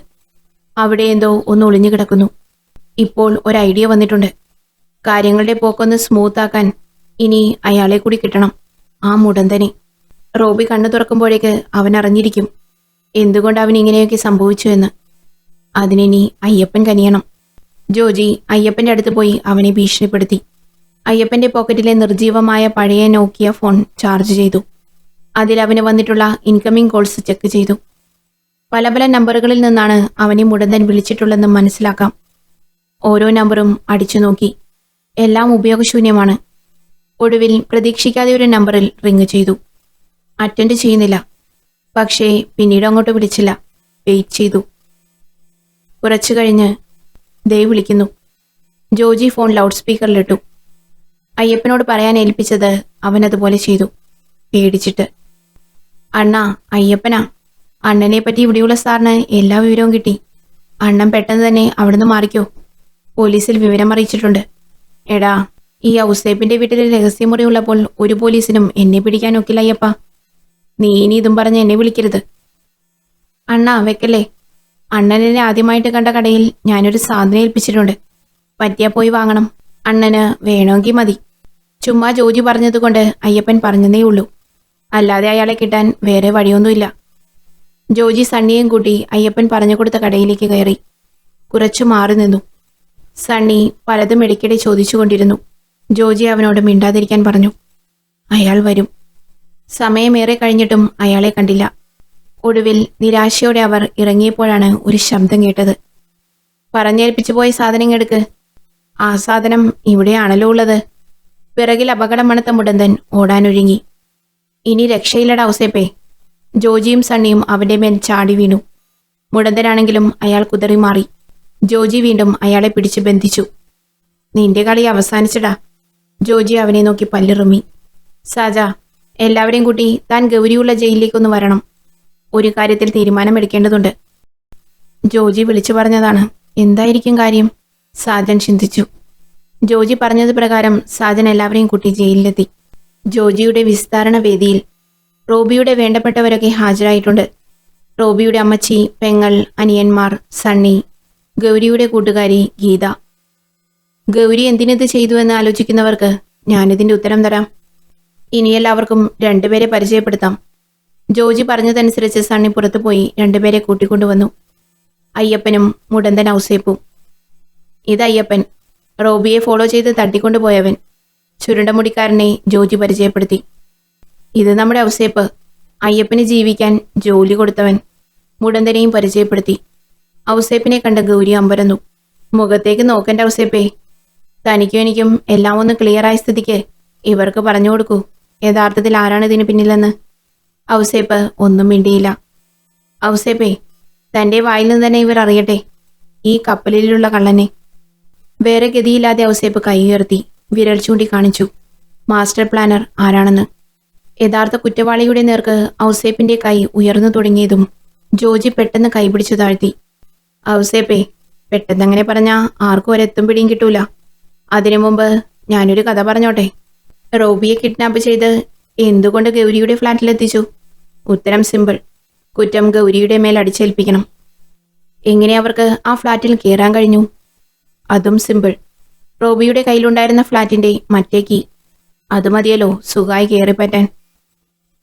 അവിടെ എന്തോ ഒന്ന് ഒളിഞ്ഞു കിടക്കുന്നു. ഇപ്പോൾ ഒരു ഐഡിയ വന്നിട്ടുണ്ട്. കാര്യങ്ങളുടെ പോക്കൊന്ന് സ്മൂത്താക്കാൻ ഇനി അയാളെ കൂടി കിട്ടണം, ആ മുടന്തനെ. റോബി കണ്ണു തുറക്കുമ്പോഴേക്ക് അവൻ അറിഞ്ഞിരിക്കും എന്തുകൊണ്ട് അവൻ ഇങ്ങനെയൊക്കെ സംഭവിച്ചു എന്ന്. അതിനിനി അയ്യപ്പൻ കനിയണം. ജോജി അയ്യപ്പന്റെ അടുത്ത് പോയി അവനെ ഭീഷണിപ്പെടുത്തി. അയ്യപ്പന്റെ പോക്കറ്റിലെ നിർജീവമായ പഴയ നോക്കിയ ഫോൺ ചാർജ് ചെയ്തു. അതിൽ അവന് വന്നിട്ടുള്ള ഇൻകമിംഗ് കോൾസ് ചെക്ക് ചെയ്തു. പല പല നമ്പറുകളിൽ നിന്നാണ് അവനെ മുടന്തൻ വിളിച്ചിട്ടുള്ളതെന്ന് മനസ്സിലാക്കാം. ഓരോ നമ്പറും അടിച്ചു നോക്കി. എല്ലാം ഉപയോഗശൂന്യമാണ്. ഒടുവിൽ പ്രതീക്ഷിക്കാതെ ഒരു നമ്പറിൽ റിങ് ചെയ്തു. അറ്റൻഡ് ചെയ്യുന്നില്ല. പക്ഷേ പിന്നീട് അങ്ങോട്ട് വിളിച്ചില്ല. വെയിറ്റ് ചെയ്തു. കുറച്ചു കഴിഞ്ഞ് ദേ വിളിക്കുന്നു. ജോജി ഫോൺ ലൗഡ് സ്പീക്കറിലിട്ടു. അയ്യപ്പനോട് പറയാൻ ഏൽപ്പിച്ചത് അവനതുപോലെ ചെയ്തു, പേടിച്ചിട്ട്. അണ്ണാ, അയ്യപ്പനാ. അണ്ണനെ പറ്റി ഇവിടെയുള്ള സാറിന് എല്ലാ വിവരവും കിട്ടി. അണ്ണൻ പെട്ടെന്ന് തന്നെ അവിടുന്ന് മാറിക്കോ. പോലീസിൽ വിവരം അറിയിച്ചിട്ടുണ്ട്. എടാ, ഈ ഔസേപ്പിന്റെ വീട്ടിൽ രഹസ്യമുറി ഉള്ളപ്പോൾ ഒരു പോലീസിനും എന്നെ പിടിക്കാനൊക്കില്ല അയ്യപ്പ. നീ ഇനി ഇതും പറഞ്ഞ് എന്നെ വിളിക്കരുത്. അണ്ണാ, വെക്കല്ലേ. അണ്ണനെ ആദ്യമായിട്ട് കണ്ട കടയിൽ ഞാനൊരു സാധനം ഏൽപ്പിച്ചിട്ടുണ്ട്. പറ്റിയാ പോയി വാങ്ങണം. അണ്ണന് വേണമെങ്കിൽ മതി. ചുമ്മാ ജോജി പറഞ്ഞതുകൊണ്ട് അയ്യപ്പൻ പറഞ്ഞതേ ഉള്ളൂ. അല്ലാതെ അയാളെ കിട്ടാൻ വേറെ വഴിയൊന്നുമില്ല. ജോജി സണ്ണിയും കൂട്ടി അയ്യപ്പൻ പറഞ്ഞു കൊടുത്ത കടയിലേക്ക് കയറി. കുറച്ചു മാറി നിന്നു. സണ്ണി പലതും ഇടയ്ക്കിടെ ചോദിച്ചുകൊണ്ടിരുന്നു. ജോജി അവനോട് മിണ്ടാതിരിക്കാൻ പറഞ്ഞു. അയാൾ വരും. സമയമേറെ കഴിഞ്ഞിട്ടും അയാളെ കണ്ടില്ല. ഒടുവിൽ നിരാശയോടെ അവർ ഇറങ്ങിയപ്പോഴാണ് ഒരു ശബ്ദം കേട്ടത്. പറഞ്ഞേൽപ്പിച്ചു പോയ സാധനം എടുക്ക്. ആ സാധനം ഇവിടെയാണല്ലോ ഉള്ളത്. പിറകിൽ അപകടം മണത്ത മുടന്തൻ ഓടാനൊരുങ്ങി. ഇനി രക്ഷയില്ലട ഔസേപ്പേ. ജോജിയും സണ്ണിയും അവന്റെ മേൽ ചാടി വീണു. മുടന്തനാണെങ്കിലും അയാൾ കുതറി മാറി. ജോജി വീണ്ടും അയാളെ പിടിച്ചു ബന്ധിച്ചു. നിന്റെ കളി അവസാനിച്ചടാ. ജോജി അവനെ നോക്കി പല്ലിറുമ്മി. സാജ, എല്ലാവരെയും കൂട്ടി താൻ ഗൗരിയുള്ള ജയിലിലേക്കൊന്ന് വരണം. ഒരു കാര്യത്തിൽ തീരുമാനമെടുക്കേണ്ടതുണ്ട്. ജോജി വിളിച്ചു പറഞ്ഞതാണ്. എന്തായിരിക്കും കാര്യം? സാജൻ ചിന്തിച്ചു. ജോജി പറഞ്ഞത് പ്രകാരം സാജൻ എല്ലാവരെയും കൂട്ടി ജയിലിലെത്തി. ജോജിയുടെ വിസ്താരണ വേദിയിൽ റോബിയുടെ വേണ്ടപ്പെട്ടവരൊക്കെ ഹാജരായിട്ടുണ്ട്. റോബിയുടെ അമ്മച്ചി, പെങ്ങൾ, അനിയന്മാർ, സണ്ണി, ഗൗരിയുടെ കൂട്ടുകാരി ഗീത. ഗൗരി എന്തിനത് ചെയ്തു എന്ന് ആലോചിക്കുന്നവർക്ക് ഞാനിതിന്റെ ഉത്തരം തരാം. ഇനിയെല്ലാവർക്കും 2 പേരെ പരിചയപ്പെടുത്താം. ജോജി പറഞ്ഞതനുസരിച്ച് സണ്ണി പുറത്തു പോയി 2 പേരെ കൂട്ടിക്കൊണ്ടുവന്നു. അയ്യപ്പനും മുടന്തൻ ഔസേപ്പും. ഇത് അയ്യപ്പൻ, റോബിയെ ഫോളോ ചെയ്ത് തട്ടിക്കൊണ്ടുപോയവൻ. ചുരുണ്ടമുടിക്കാരനെ ജോജി പരിചയപ്പെടുത്തി. ഇത് നമ്മുടെ ഔസേപ്പ്, അയ്യപ്പന് ജീവിക്കാൻ ജോലി കൊടുത്തവൻ. മുടന്തനെയും പരിചയപ്പെടുത്തി. ഔസേപ്പിനെ കണ്ട ഗൗരി അമ്പരന്നു. മുഖത്തേക്ക് നോക്കണ്ട ഔസേപ്പേ. തനിക്കും എനിക്കും എല്ലാം ഒന്ന് ക്ലിയറായ സ്ഥിതിക്ക് ഇവർക്ക് പറഞ്ഞു കൊടുക്കൂ യഥാർത്ഥത്തിൽ ആരാണ് ഇതിന് പിന്നിലെന്ന്. ഔസേപ്പ് ഒന്നും മിണ്ടിയില്ല. ഔസേപ്പേ, തന്റെ വായിൽ നിന്ന് തന്നെ ഇവർ അറിയട്ടെ, ഈ കപ്പലിലുള്ള കള്ളനെ. വേറെ ഗതിയില്ലാതെ ഔസേപ്പ് കൈ ഉയർത്തി വിരൽ ചൂണ്ടി കാണിച്ചു മാസ്റ്റർ പ്ലാനർ ആരാണെന്ന്. യഥാർത്ഥ കുറ്റവാളിയുടെ നേർക്ക് ഔസേപ്പിന്റെ കൈ ഉയർന്നു തുടങ്ങിയതും ജോജി പെട്ടെന്ന് കൈപിടിച്ചു താഴ്ത്തി. ഔസേപ്പേ, പെട്ടെന്നങ്ങനെ പറഞ്ഞാ ആർക്കും ഒരെത്തും പിടിയും കിട്ടൂല. അതിനു മുമ്പ് ഞാനൊരു കഥ പറഞ്ഞോട്ടെ. റോബിയെ കിഡ്നാപ്പ് ചെയ്ത് എന്തുകൊണ്ട് ഗൗരിയുടെ ഫ്ലാറ്റിലെത്തിച്ചു? ഉത്തരം സിമ്പിൾ. കുറ്റം ഗൗരിയുടെ മേൽ അടിച്ചേൽപ്പിക്കണം. എങ്ങനെ അവർക്ക് ആ ഫ്ലാറ്റിൽ കയറാൻ കഴിഞ്ഞു? അതും സിമ്പിൾ. റോബിയുടെ കയ്യിലുണ്ടായിരുന്ന ഫ്ലാറ്റിന്റെ മറ്റേ കീ. അത് മതിയല്ലോ സുഖമായി കയറിപ്പറ്റാൻ.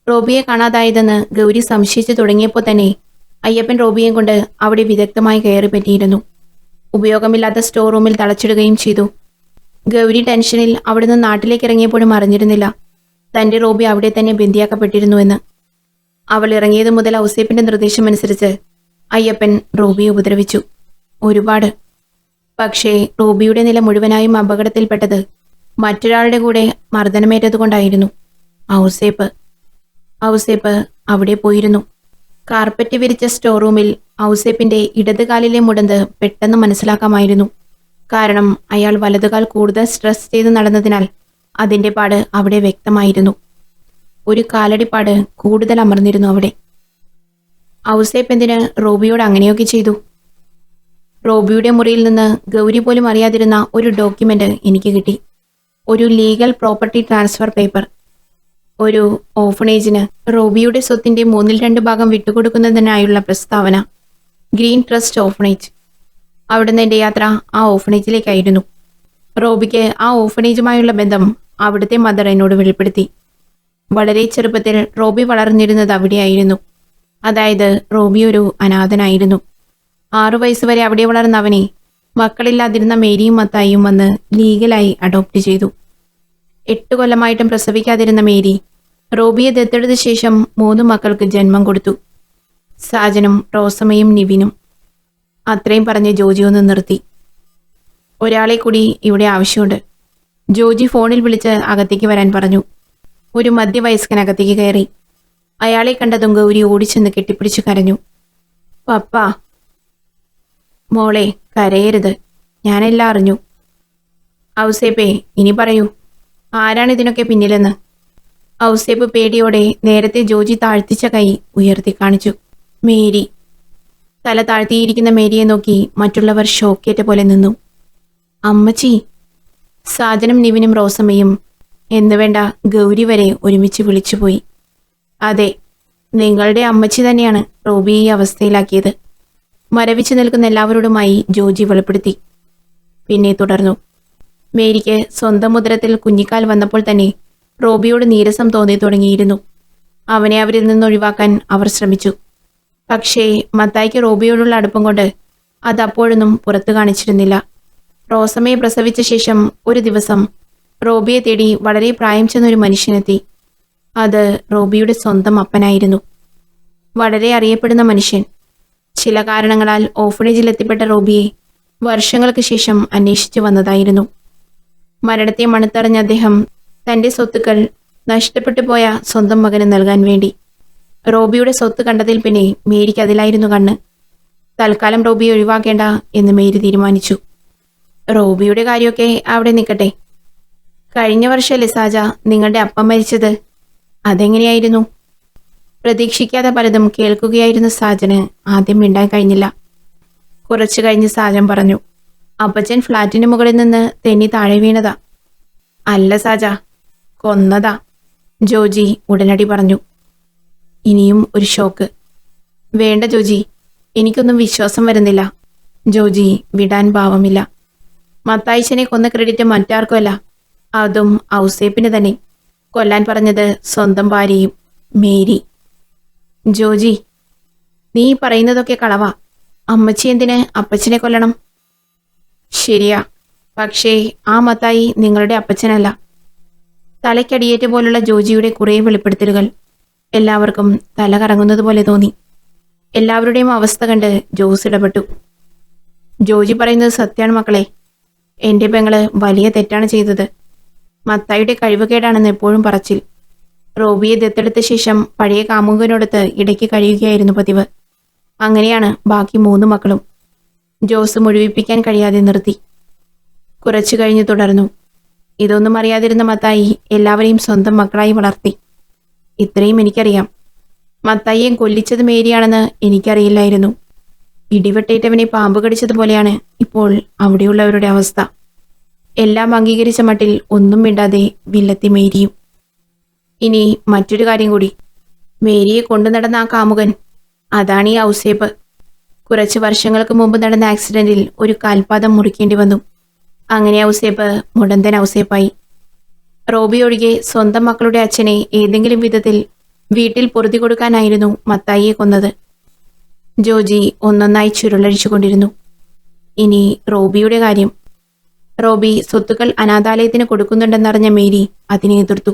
റോബിയെ കാണാതായതെന്ന് ഗൗരി സംശയിച്ചു തുടങ്ങിയപ്പോൾ തന്നെ അയ്യപ്പൻ റോബിയെയും കൊണ്ട് അവിടെ വിദഗ്ധമായി കയറി പറ്റിയിരുന്നു. ഉപയോഗമില്ലാത്ത സ്റ്റോർ റൂമിൽ തളച്ചിടുകയും ചെയ്തു. ഗൗരി ടെൻഷനിൽ അവിടുന്ന് നാട്ടിലേക്ക് ഇറങ്ങിയപ്പോഴും അറിഞ്ഞിരുന്നില്ല തന്റെ റോബി അവിടെ തന്നെ ബന്ദിയാക്കപ്പെട്ടിരുന്നുവെന്ന്. അവൾ ഇറങ്ങിയതു മുതൽ ഔസേപ്പിന്റെ നിർദ്ദേശമനുസരിച്ച് അയ്യപ്പൻ റോബിയെ ഉപദ്രവിച്ചു. ഒരുപാട്. പക്ഷേ റൂബിയുടെ നില മുഴുവനായും അപകടത്തിൽപ്പെട്ടത് മറ്റൊരാളുടെ കൂടെ മർദ്ദനമേറ്റതുകൊണ്ടായിരുന്നു. ഔസേപ്പ് അവിടെ പോയിരുന്നു. കാർപ്പറ്റ് വിരിച്ച സ്റ്റോർ റൂമിൽ ഔസേപ്പിന്റെ ഇടതുകാലിലെ മുടന്ത് പെട്ടെന്ന് മനസ്സിലാക്കാമായിരുന്നു. കാരണം അയാൾ വലതുകാൽ കൂടുതൽ സ്ട്രെസ് ചെയ്ത് നടന്നതിനാൽ അതിന്റെ പാട് അവിടെ വ്യക്തമായിരുന്നു. ഒരു കാലടിപ്പാട് കൂടുതൽ അമർന്നിരുന്നു അവിടെ. ഔസേപ്പ് എന്തിന് റോബിയോട് അങ്ങനെയൊക്കെ ചെയ്തു? റോബിയുടെ മുറിയിൽ നിന്ന് ഗൗരി പോലും അറിയാതിരുന്ന ഒരു ഡോക്യുമെന്റ് എനിക്ക് കിട്ടി. ഒരു ലീഗൽ പ്രോപ്പർട്ടി ട്രാൻസ്ഫർ പേപ്പർ. ഒരു ഓഫണേജിന് റോബിയുടെ സ്വത്തിന്റെ 2/3 ഭാഗം വിട്ടുകൊടുക്കുന്നതിനായുള്ള പ്രസ്താവന. Green trust orphanage. അവിടുന്ന് എൻ്റെ യാത്ര ആ ഓഫണേജിലേക്കായിരുന്നു. റോബിക്ക് ആ ഓഫണേജുമായുള്ള ബന്ധം അവിടുത്തെ മദർ എന്നോട് വെളിപ്പെടുത്തി. വളരെ ചെറുപ്പത്തിൽ റോബി വളർന്നിരുന്നത് അവിടെയായിരുന്നു. അതായത് റോബി ഒരു അനാഥനായിരുന്നു. 6 വയസ്സുവരെ അവിടെ വളർന്ന അവനെ മക്കളില്ലാതിരുന്ന മേരിയും മത്തായിയും വന്ന് ലീഗലായി അഡോപ്റ്റ് ചെയ്തു. 8 കൊല്ലമായിട്ടും പ്രസവിക്കാതിരുന്ന മേരി റോബിയെ ദത്തെടുത്ത ശേഷം 3 മക്കൾക്ക് ജന്മം കൊടുത്തു. സാജനും റോസമ്മയും നിവിനും. അത്രയും പറഞ്ഞ് ജോജി ഒന്ന് നിർത്തി. ഒരാളെ കൂടി ഇവിടെ ആവശ്യമുണ്ട്. ജോജി ഫോണിൽ വിളിച്ച് അകത്തേക്ക് വരാൻ പറഞ്ഞു. ഒരു മധ്യവയസ്കൻ അകത്തേക്ക് കയറി. അയാളെ കണ്ടതും ഗൗരി ഓടിച്ചെന്ന് കെട്ടിപ്പിടിച്ചു കരഞ്ഞു. പപ്പാ. മോളെ കരയരുത്, ഞാനെല്ലാം അറിഞ്ഞു. ഔസേപ്പേ, ഇനി പറയൂ, ആരാണിതിനൊക്കെ പിന്നിലെന്ന്? ഔസേപ്പ് പേടിയോടെ നേരത്തെ ജോജി താഴ്ത്തിച്ച കൈ ഉയർത്തി കാണിച്ചു. മേരി. തല താഴ്ത്തിയിരിക്കുന്ന മേരിയെ നോക്കി മറ്റുള്ളവർ ഷോക്കേറ്റ പോലെ നിന്നു. അമ്മച്ചി. സാജനും നിവിനും റോസമ്മയും എന്നുവേണ്ട ഗൗരി വരെ ഒരുമിച്ച് വിളിച്ചുപോയി. അതെ, നിങ്ങളുടെ അമ്മച്ചി തന്നെയാണ് റോബിയെ ഈ അവസ്ഥയിലാക്കിയത്. മരവിച്ചു നിൽക്കുന്ന എല്ലാവരോടുമായി ജോജി വെളിപ്പെടുത്തി. പിന്നെ തുടർന്നു. മേരിക്ക് സ്വന്തം ഉദരത്തിൽ കുഞ്ഞിക്കാൽ വന്നപ്പോൾ തന്നെ റോബിയോട് നീരസം തോന്നി തുടങ്ങിയിരുന്നു. അവനെ അവരിൽ നിന്ന് ഒഴിവാക്കാൻ അവർ ശ്രമിച്ചു. പക്ഷേ മത്തായിക്ക് റോബിയോടുള്ള അടുപ്പം കൊണ്ട് അതപ്പോഴൊന്നും പുറത്തു കാണിച്ചിരുന്നില്ല. റോസമ്മയെ പ്രസവിച്ച ശേഷം ഒരു ദിവസം റോബിയെ തേടി വളരെ പ്രായം ചെന്നൊരു മനുഷ്യനെത്തി. അത് റോബിയുടെ സ്വന്തം അപ്പനായിരുന്നു. വളരെ അറിയപ്പെടുന്ന മനുഷ്യൻ. ചില കാരണങ്ങളാൽ ഓഫണേജിലെത്തിപ്പെട്ട റോബിയെ വർഷങ്ങൾക്ക് ശേഷം അന്വേഷിച്ചു വന്നതായിരുന്നു. മരണത്തെ മണത്തറിഞ്ഞ അദ്ദേഹം തന്റെ സ്വത്തുക്കൾ നഷ്ടപ്പെട്ടു പോയ സ്വന്തം മകന് നൽകാൻ വേണ്ടി. റോബിയുടെ സ്വത്ത് കണ്ടതിൽ പിന്നെ മേരിക്ക് അതിലായിരുന്നു കണ്ണ്. തൽക്കാലം റോബിയെ ഒഴിവാക്കേണ്ട എന്ന് മേരി തീരുമാനിച്ചു. റോബിയുടെ കാര്യമൊക്കെ അവിടെ നിൽക്കട്ടെ. കഴിഞ്ഞ വർഷമല്ലേ സാജ നിങ്ങളുടെ അപ്പം മരിച്ചത്? അതെങ്ങനെയായിരുന്നു? പ്രതീക്ഷിക്കാതെ പലതും കേൾക്കുകയായിരുന്ന സാജന് ആദ്യം മിണ്ടാൻ കഴിഞ്ഞില്ല. കുറച്ചു കഴിഞ്ഞ് സാജൻ പറഞ്ഞു, അപ്പച്ചൻ ഫ്ലാറ്റിന് മുകളിൽ നിന്ന് തെന്നി താഴെ വീണതാ. അല്ല സാജ, കൊന്നതാ, ജോജി ഉടനടി പറഞ്ഞു. ഇനിയും ഒരു ഷോക്ക്. വേണ്ട ജോജി, എനിക്കൊന്നും വിശ്വാസം വരുന്നില്ല. ജോജി വിടാൻ ഭാവമില്ല. മത്തായിച്ചനെ കൊന്ന ക്രെഡിറ്റ് മറ്റാർക്കുമല്ല, അതും ഔസേപ്പിന് തന്നെ. കൊല്ലാൻ പറഞ്ഞത് സ്വന്തം ഭാര്യയും, മേരി. ജോജി, നീ പറയുന്നതൊക്കെ കളവാ. അമ്മച്ചി എന്തിന് അപ്പച്ചനെ കൊല്ലണം? ശരിയാ, പക്ഷേ ആ മത്തായി നിങ്ങളുടെ അപ്പച്ചനല്ല. തലയ്ക്കടിയേറ്റ പോലുള്ള ജോജിയുടെ കുറേ വെളിപ്പെടുത്തലുകൾ എല്ലാവർക്കും തല കറങ്ങുന്നത് പോലെ തോന്നി. എല്ലാവരുടെയും അവസ്ഥ കണ്ട് ജോസ് ഇടപെട്ടു. ജോജി പറയുന്നത് സത്യമാണ് മക്കളെ. എൻ്റെ പെങ്ങള് വലിയ തെറ്റാണ് ചെയ്തത്. മത്തായിയുടെ കഴിവുകേടാണെന്ന് എപ്പോഴും പറച്ചിൽ. റോബിയെ ദത്തെടുത്ത ശേഷം പഴയ കാമുകനോടൊത്ത് ഇടയ്ക്ക് കഴിയുകയായിരുന്നു പതിവ്. അങ്ങനെയാണ് ബാക്കി 3 മക്കളും. ജോസ് മുഴുവിപ്പിക്കാൻ കഴിയാതെ നിർത്തി. കുറച്ചു കഴിഞ്ഞ് തുടർന്നു. ഇതൊന്നും അറിയാതിരുന്ന മത്തായി എല്ലാവരെയും സ്വന്തം മക്കളായി വളർത്തി. ഇത്രയും എനിക്കറിയാം. മത്തായിയെ കൊല്ലിച്ചത് മേരിയാണെന്ന് എനിക്കറിയില്ലായിരുന്നു. ഇടിവെട്ടേറ്റവനെ പാമ്പ് കടിച്ചതുപോലെയാണ് ഇപ്പോൾ അവിടെയുള്ളവരുടെ അവസ്ഥ. എല്ലാം അംഗീകരിച്ച മട്ടിൽ ഒന്നും മിണ്ടാതെ വില്ലത്തി മേരിയും. ഇനി മറ്റൊരു കാര്യം കൂടി. മേരിയെ കൊണ്ടു നടന്ന ആ കാമുകൻ, അതാണ് ഈ ഔസേപ്പ്. കുറച്ച് വർഷങ്ങൾക്ക് മുമ്പ് നടന്ന ആക്സിഡന്റിൽ ഒരു കാൽപാദം മുറിക്കേണ്ടി വന്നു. അങ്ങനെ ഔസേപ്പ് മുടന്തൻ ഔസേപ്പായി. റോബി ഒഴികെ സ്വന്തം മക്കളുടെ അച്ഛനെ ഏതെങ്കിലും വിധത്തിൽ വീട്ടിൽ പൊറുതി കൊടുക്കാനായിരുന്നു മത്തായിയെ കൊന്നത്. ജോജി ഒന്നൊന്നായി ചുരുളഴിച്ചുകൊണ്ടിരുന്നു. ഇനി റോബിയുടെ കാര്യം. റോബി സ്വത്തുക്കൾ അനാഥാലയത്തിന് കൊടുക്കുന്നുണ്ടെന്നറിഞ്ഞ മേരി അതിനെ എതിർത്തു.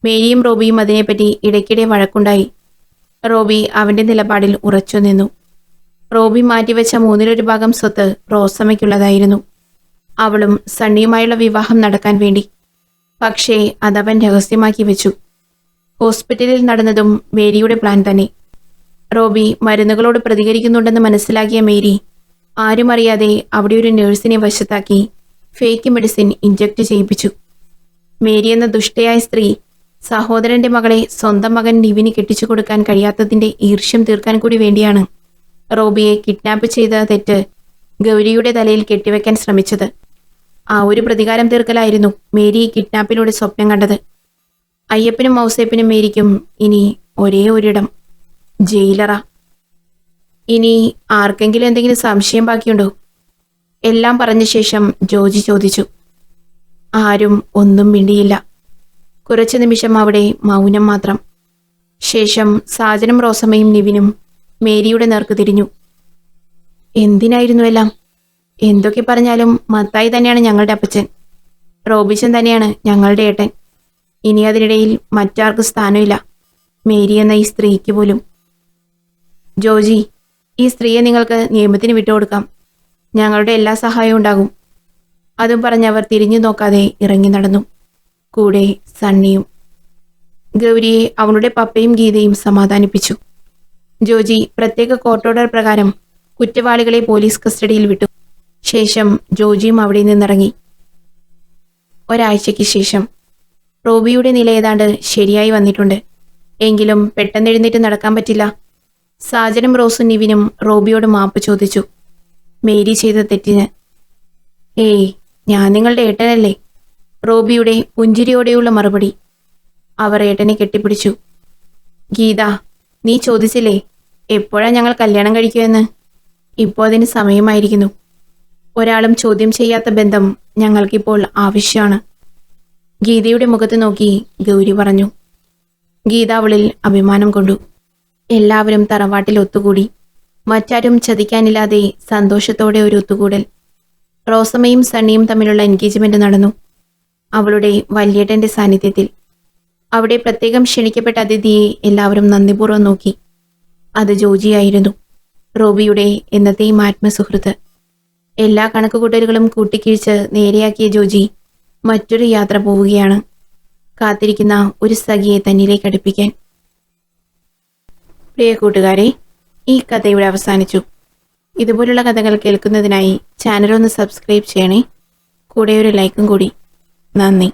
മേരിയും റോബിയും അതിനെപ്പറ്റി ഇടയ്ക്കിടെ വഴക്കുണ്ടായി. റോബി അവന്റെ നിലപാടിൽ ഉറച്ചു നിന്നു. റോബി മാറ്റിവെച്ച മൂന്നിലൊരു ഭാഗം സ്വത്ത് റോസമ്മയ്ക്കുള്ളതായിരുന്നു. അവളും സണ്ണിയുമായുള്ള വിവാഹം നടക്കാൻ വേണ്ടി. പക്ഷേ അതവൻ രഹസ്യമാക്കി വെച്ചു. ഹോസ്പിറ്റലിൽ നടന്നതും മേരിയുടെ പ്ലാൻ തന്നെ. റോബി മരുന്നുകളോട് പ്രതികരിക്കുന്നുണ്ടെന്ന് മനസ്സിലാക്കിയ മേരി ആരും അറിയാതെ അവിടെ ഒരു നഴ്സിനെ വശത്താക്കി ഫേക്ക് മെഡിസിൻ ഇഞ്ചക്ട് ചെയ്യിപ്പിച്ചു. മേരി എന്ന ദുഷ്ടയായ സ്ത്രീ സഹോദരന്റെ മകളെ സ്വന്തം മകൻ നിവിന് കെട്ടിച്ചു കൊടുക്കാൻ കഴിയാത്തതിന്റെ ഈർഷ്യം തീർക്കാൻ കൂടി വേണ്ടിയാണ് റോബിയെ കിഡ്നാപ്പ് ചെയ്ത തെറ്റ് ഗൗരിയുടെ തലയിൽ കെട്ടിവെക്കാൻ ശ്രമിച്ചത്. ആ ഒരു പ്രതികാരം തീർക്കലായിരുന്നു മേരി കിഡ്നാപ്പിലൂടെ സ്വപ്നം കണ്ടത്. അയ്യപ്പനും മൗസേപ്പിനും മേരിക്കും ഇനി ഒരേ ഒരിടം, ജയിലറ. ഇനി ആർക്കെങ്കിലും എന്തെങ്കിലും സംശയം ബാക്കിയുണ്ടോ? എല്ലാം പറഞ്ഞ ശേഷം ജോജി ചോദിച്ചു. ആരും ഒന്നും മിണ്ടിയില്ല. കുറച്ചു നിമിഷം അവിടെ മൗനം മാത്രം. ശേഷം സാജനും റോസമ്മയും നിവിനും മേരിയുടെ നേർക്ക് തിരിഞ്ഞു. എന്തിനായിരുന്നു എല്ലാം? എന്തൊക്കെ പറഞ്ഞാലും മത്തായി തന്നെയാണ് ഞങ്ങളുടെ അപ്പച്ചൻ. റോബിച്ചൻ തന്നെയാണ് ഞങ്ങളുടെ ഏട്ടൻ. ഇനി അതിനിടയിൽ മറ്റാർക്കും സ്ഥാനമില്ല, മേരി എന്ന ഈ സ്ത്രീക്ക് പോലും. ജോജി, ഈ സ്ത്രീയെ നിങ്ങൾക്ക് നിയമത്തിന് വിട്ടുകൊടുക്കാം. ഞങ്ങളുടെ എല്ലാ സഹായവും ഉണ്ടാകും. അതും പറഞ്ഞവർ തിരിഞ്ഞു നോക്കാതെ ഇറങ്ങി നടന്നു. കൂടെ സണ്ണിയും. ഗൗരിയെ അവളുടെ പപ്പയും ഗീതയും സമാധാനിപ്പിച്ചു. ജോജി പ്രത്യേക കോർട്ട് ഓർഡർ പ്രകാരം കുറ്റവാളികളെ പോലീസ് കസ്റ്റഡിയിൽ വിട്ടു. ശേഷം ജോജിയും അവിടെ നിന്നിറങ്ങി. ഒരാഴ്ചയ്ക്ക് ശേഷം റോബിയുടെ നില ഏതാണ്ട് ശരിയായി വന്നിട്ടുണ്ട്. എങ്കിലും പെട്ടെന്ന് എഴുന്നേറ്റ് നടക്കാൻ പറ്റില്ല. സാജനും റോസും നിവിനും റോബിയോട് മാപ്പ് ചോദിച്ചു, മേരി ചെയ്ത തെറ്റിന്. ഏയ്, ഞാൻ നിങ്ങളുടെ ഏട്ടനല്ലേ? റോബിയുടെ പുഞ്ചിരിയോടെയുള്ള മറുപടി. അവർ ഏട്ടനെ കെട്ടിപ്പിടിച്ചു. ഗീത, നീ ചോദിച്ചില്ലേ എപ്പോഴാ ഞങ്ങൾ കല്യാണം കഴിക്കുമെന്ന്? ഇപ്പോൾ അതിന് സമയമായിരിക്കുന്നു. ഒരാളും ചോദ്യം ചെയ്യാത്ത ബന്ധം ഞങ്ങൾക്കിപ്പോൾ ആവശ്യമാണ്. ഗീതയുടെ മുഖത്ത് നോക്കി ഗൗരി പറഞ്ഞു. ഗീത അവളിൽ അഭിമാനം കൊണ്ടു. എല്ലാവരും തറവാട്ടിൽ ഒത്തുകൂടി. മറ്റാരും ചതിക്കാനില്ലാതെ സന്തോഷത്തോടെ ഒരു ഒത്തുകൂടൽ. റോസമ്മയും സണ്ണിയും തമ്മിലുള്ള എൻഗേജ്മെന്റ് നടന്നു. അവളുടെ വല്യേട്ടന്റെ സാന്നിധ്യത്തിൽ. അവിടെ പ്രത്യേകം ക്ഷണിക്കപ്പെട്ട അതിഥിയെ എല്ലാവരും നന്ദിപൂർവ്വം നോക്കി. അത് ജോജിയായിരുന്നു, റോബിയുടെ എന്നത്തെയും ആത്മസുഹൃത്ത്. എല്ലാ കണക്കുകൂട്ടലുകളും കൂട്ടിക്കിഴിച്ച് നേരെയാക്കിയ ജോജി മറ്റൊരു യാത്ര പോവുകയാണ്, കാത്തിരിക്കുന്ന ഒരു സഖിയെ തന്നിലേക്ക് അടുപ്പിക്കാൻ. പ്രിയ കൂട്ടുകാരെ, ഈ കഥ ഇവിടെ അവസാനിച്ചു. ഇതുപോലുള്ള കഥകൾ കേൾക്കുന്നതിനായി ചാനൽ ഒന്ന് സബ്സ്ക്രൈബ് ചെയ്യണേ. കൂടെ ഒരു ലൈക്കും കൂടി. നന്ദി.